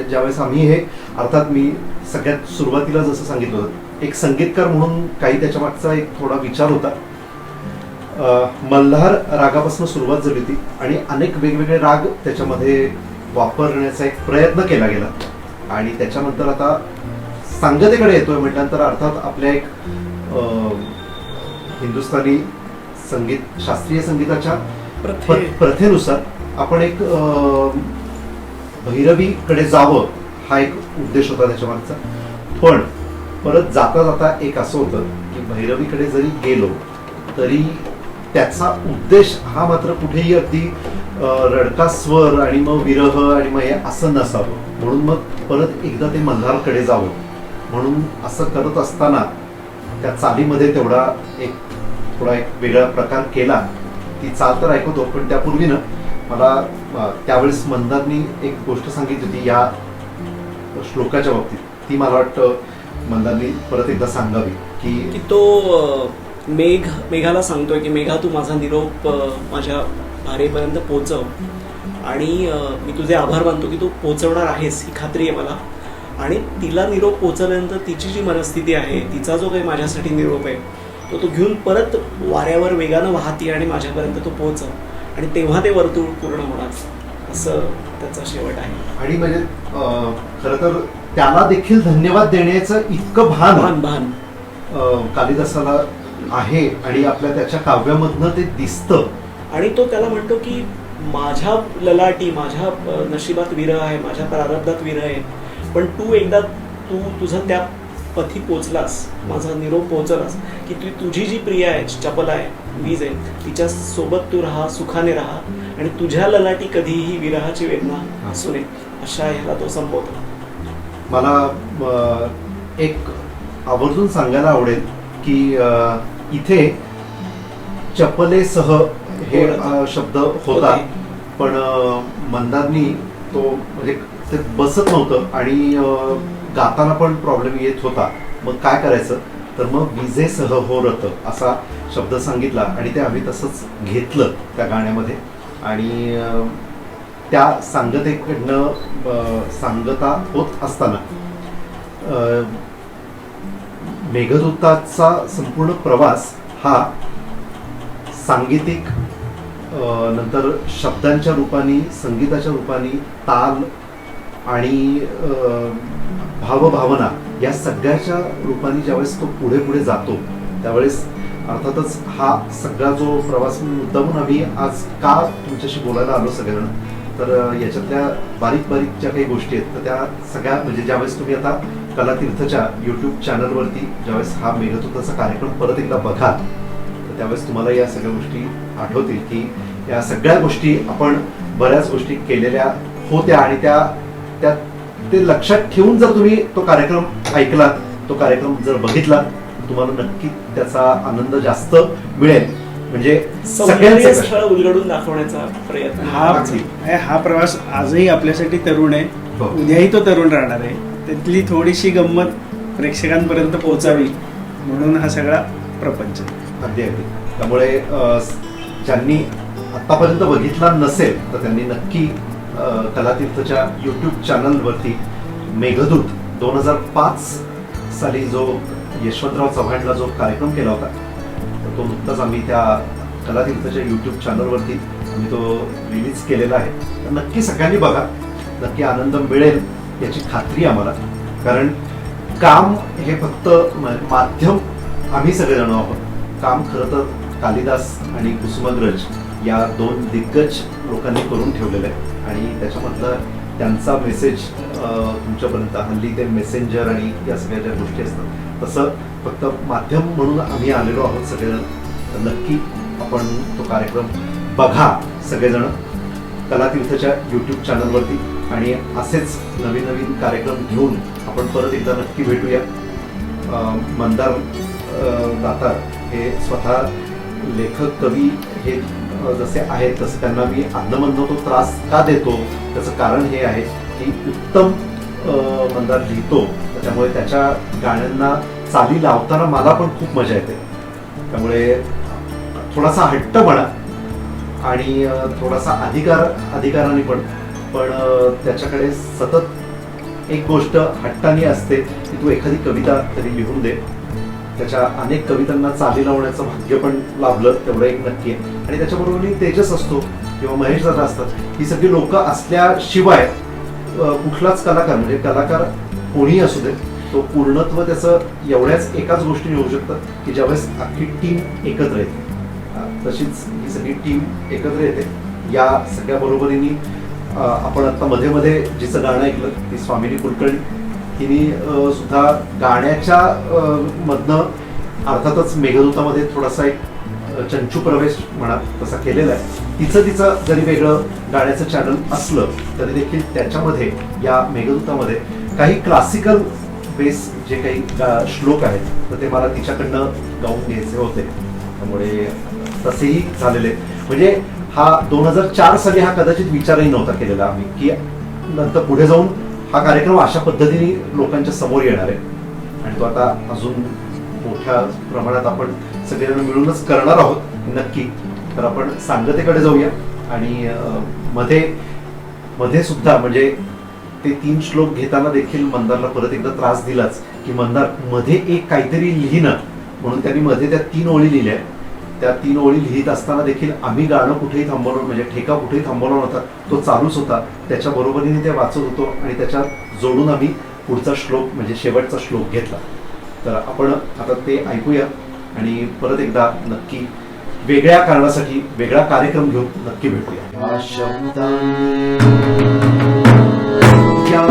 ज्यावेळेस आम्ही हे अर्थात मी सगळ्यात सुरुवातीला जसं सांगितलं होतं, एक संगीतकार म्हणून काही त्याच्या मागचा एक थोडा विचार होता. मल्हार रागापासून सुरुवात झाली होती आणि अनेक वेगवेगळे राग त्याच्यामध्ये वापरण्याचा एक प्रयत्न केला गेला आणि त्याच्यानंतर आता सांगतेकडे येतोय म्हटल्यानंतर अर्थात आपल्या एक हिंदुस्थानी संगीत शास्त्रीय संगीताच्या प्रथेनुसार आपण एक भैरवीकडे जावं हा एक उद्देश होता त्याच्या मागचा. पण परत जाता जाता एक असं होतं की भैरवीकडे जरी गेलो तरी त्याचा उद्देश हा मात्र कुठेही अगदी रडका स्वर आणि मग विरह आणि मग हे असं नसावं, म्हणून मग परत एकदा ते मल्हारकडे जावं. म्हणून असं करत असताना त्या चालीमध्ये तेवढा एक थोडा एक वेगळा प्रकार केला. ती चाल तर ऐकवतो, पण त्यापूर्वीनं मला त्यावेळेस मंदारनी एक गोष्ट सांगितली होती या श्लोकाच्या बाबतीत, ती मला वाटतं मंदारनी परत एकदा सांगावी की तो मेघाला सांगतोय की मेघा तू माझा निरोप माझ्या भारेपर्यंत पोहोचव आणि मी तुझे आभार मानतो की तू पोहोचवणार आहेस ही खात्री आहे मला. आणि तिला निरोप पोहोचल्यानंतर तिची जी मनस्थिती आहे, तिचा जो काही माझ्यासाठी निरोप आहे तो घेऊन परत वाऱ्यावर वेगानं वाहती आणि माझ्यापर्यंत तो पोहोचव आणि तेव्हा ते वर्तुळ पूर्ण होणार, असं त्याचा शेवट आहे. आणि म्हणजे खरं तर त्याला देखील धन्यवाद देण्याचं इतकं भान कालिदासाला आहे आणि आपल्या त्याच्या काव्यामधनं ते दिसतं. आणि तो त्याला म्हणतो की माझ्या ललाटी, माझ्या नशिबात विरह आहे, माझ्या प्रारब्धात विरह आहे, पण तू एकदा तुझं त्या पथी पोचलास, माझा निरोप पोहोचलास की तुझी जी प्रिय आहे, चपल आहे, वीज आहे, तिच्या सोबत तू राहा, सुखाने राहा आणि तुझ्या ललाटी कधीही विरहाची वेदना असू नये, अशा ह्याला तो संबोधतो. मला एक आवर्जून सांगायला आवडेल की इथे चपलेसह हे शब्द होता, पण मंदारनी तो म्हणजे ते बसत नव्हतं आणि गाताना पण प्रॉब्लेम येत होता. मग काय करायचं, तर मग विजेसह हो रत असा शब्द सांगितला आणि ते आम्ही तसंच घेतलं त्या गाण्यामध्ये. आणि त्या सांगतेकडनं सांगता होत असताना मेघदूताचा संपूर्ण प्रवास हा सांगीतिक नंतर शब्दांच्या रूपाने, संगीताच्या रूपाने, ताल आणि भावभावना या सगळ्याच्या रूपाने ज्यावेळेस तो पुढे पुढे जातो त्यावेळेस अर्थातच हा सगळा जो प्रवास मुद्दामून आम्ही आज का तुमच्याशी बोलायला आलो सगळ्यांना, तर याच्यातल्या बारीक बारीक ज्या काही गोष्टी आहेत तर त्या सगळ्या म्हणजे ज्यावेळेस तुम्ही आता कलातीर्थच्या यूट्यूब चॅनलवरती ज्यावेळेस हा मेघदूताचा कार्यक्रम परत एकदा बघाल तर त्यावेळेस तुम्हाला या सगळ्या गोष्टी आठवतील की या सगळ्या गोष्टी आपण बऱ्याच गोष्टी केलेल्या होत्या आणि त्या ते लक्षात ठेवून जर तुम्ही तो कार्यक्रम ऐकला, तो कार्यक्रम जर बघितला तुम्हाला नक्की त्याचा आनंद जास्त मिळेल. म्हणजे सौंदर्य सगळ्यांचे स्थळ उलगडून दाखवण्याचा प्रयत्न हा प्रवास आजही आपल्यासाठी तरुण आहे, हो. उद्याही तो तरुण राहणार आहे. त्यातली थोडीशी गंमत प्रेक्षकांपर्यंत पोहोचावी म्हणून हा सगळा प्रपंच. अगदी अगदी. त्यामुळे ज्यांनी आतापर्यंत बघितला नसेल तर त्यांनी नक्की कलातीर्थच्या यूट्यूब चॅनलवरती मेघदूत 2005 साली जो यशवंतराव चव्हाणला जो कार्यक्रम केला होता तर तो नुकताच आम्ही त्या कलातीर्थच्या यूट्यूब चॅनलवरती आम्ही तो रिलीज केलेला आहे. तर नक्की सगळ्यांनी बघा, नक्की आनंद मिळेल याची खात्री आम्हाला. कारण काम हे फक्त माध्यम आम्ही सगळेजण आहोत. काम खरं तर कालिदास आणि कुसुमाग्रज या 2 दिग्गज लोकांनी करून ठेवलेलं आहे आणि त्याच्यामधलं त्यांचा मेसेज तुमच्यापर्यंत, हल्ली ते मेसेंजर आणि या सगळ्या ज्या गोष्टी असतात तसं फक्त माध्यम म्हणून आम्ही आलेलो आहोत सगळेजण. तर नक्की आपण तो कार्यक्रम बघा सगळेजण कलातीर्थच्या यूट्यूब चॅनलवरती आणि असेच नवीन नवीन कार्यक्रम घेऊन आपण परत एकदा नक्की भेटूया. मंदार दातार हे स्वतः लेखक कवी हे जसे आहेत तसं त्यांना मी अधनमधनं तो त्रास का देतो त्याचं कारण हे आहे की उत्तम मंदार लिहितो, त्यामुळे त्याच्या गाण्यांना चाली लावताना मला पण खूप मजा येते. त्यामुळे थोडासा हट्टपणा आणि थोडासा अधिकाराने पण त्याच्याकडे सतत एक गोष्ट हट्टाने असते की तू एखादी कविता तरी लिहून दे. त्याच्या अनेक कवितांना चाली लावण्याचं भाग्य पण लाभलं तेवढं एक नक्की आहे. आणि त्याच्याबरोबर तेजस असतो किंवा महेश दादा असतात, ही सगळी लोक असल्याशिवाय कुठलाच कलाकार म्हणजे कलाकार कोणीही असू दे तो पूर्णत्व त्याचं एवढ्याच एकाच गोष्टीने होऊ शकतं की ज्यावेळेस अख्खी टीम एकत्र येते. तशीच ही सगळी टीम एकत्र येते. या सगळ्या बरोबरीने आपण आता मध्ये मध्ये जिचं गाणं ऐकलं ती स्वामिनी कुलकर्णी, तिने सुद्धा गाण्याच्या मधनं अर्थातच मेघदूतामध्ये थोडासा एक चंचू प्रवेश म्हणा तसा केलेला आहे. तिचं जरी वेगळं गाण्याचं चॅनल असलं तरी देखील त्याच्यामध्ये या मेघदूतामध्ये काही क्लासिकल बेस जे काही श्लोक आहेत तर ते मला तिच्याकडनं गाऊन घ्यायचे होते. त्यामुळे तसेही झालेले म्हणजे हा 2004 साली हा कदाचित विचारही नव्हता केलेला आम्ही की नंतर पुढे जाऊन हा कार्यक्रम अशा पद्धतीने लोकांच्या समोर येणार आहे आणि तो आता अजून मोठ्या प्रमाणात आपण सगळेजण मिळूनच करणार आहोत नक्की. तर आपण सांगतेकडे जाऊया आणि मध्ये सुद्धा म्हणजे ते 3 श्लोक घेताना देखील मंदारला परत एकदा त्रास दिलाच की मंदार मध्ये एक काहीतरी लिहिणं म्हणून त्यांनी मध्ये त्या 3 ओळी लिहिल्या. त्या 3 ओळी लिहित असताना देखील आम्ही गाणं कुठेही थांबवलं म्हणजे ठेका कुठेही थांबवला नव्हता, तो चालूच होता. त्याच्या बरोबरीने ते वाचत होतो आणि त्याच्यात जोडून आम्ही पुढचा श्लोक म्हणजे शेवटचा श्लोक घेतला. तर आपण आता ते ऐकूया आणि परत एकदा नक्की वेगळ्या कारणासाठी वेगळा कार्यक्रम घेऊन नक्की भेटूया. या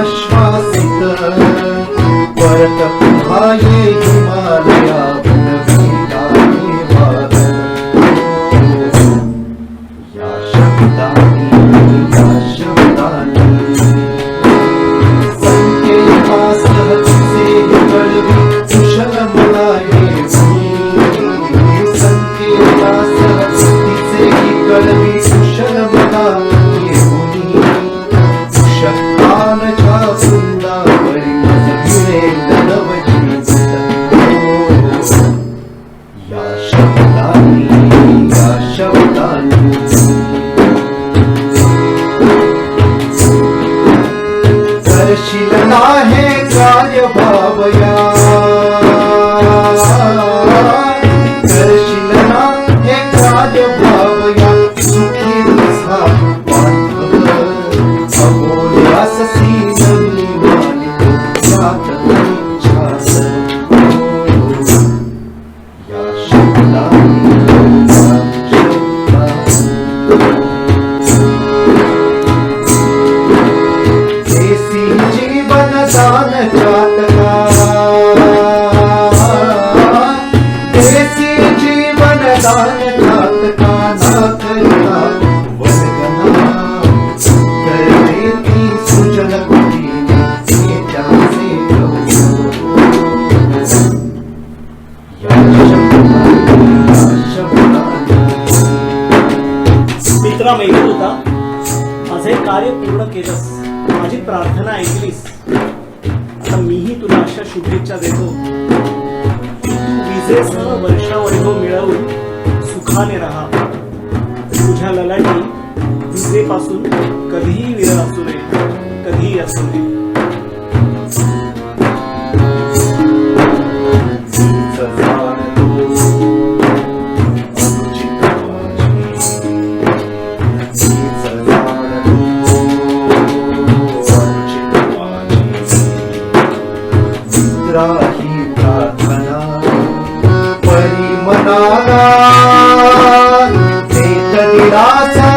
आश्वासित परत भाये हिमालया या शब्दांनी संकेतासह तुझे कळवी कुशल मला हे संकेतासह तिचे कळवी कुशल मला शिलना हे कार्य भावया शिलना हे कार्य भावया सुखी तुझा बांधव अबोल्यास सीनवी मालिक सात छास या शब्दांनी दान जातका देसी जीवन दान जातका ना करता वर्गना कर देती सुजल कुटीने त्याचे मेघदूता, माझे कार्य पूर्ण केलंस, माझी प्रार्थना ऐकलीस. आता मीही तुला अशा शुभेच्छा देतो. तू विजेसह वर्षावैभव मिळवून सुखाने राहा. तुझ्या ललाटी विजेपासून कधीही विरळ असू नये, कधीही असू नये. ही प्रार्थना परिमनाला देत दिलासा,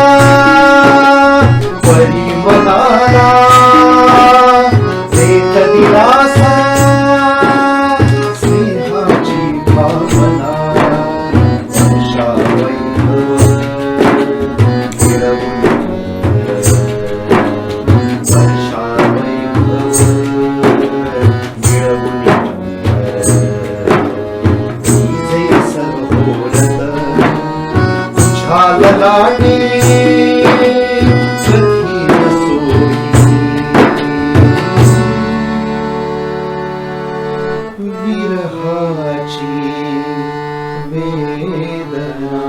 परिमनाला देत दिलासा. स्नेहाची भावना वर्षा वैभव मिळवून, वर्षा वैभव मिळवून ललाटी कधी नसोही, विरहाची वेदना,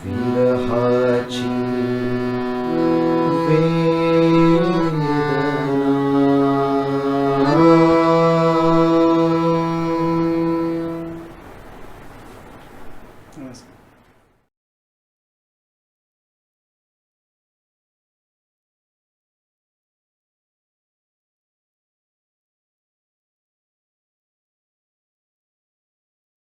विरहाची वेदना. नमस्कार.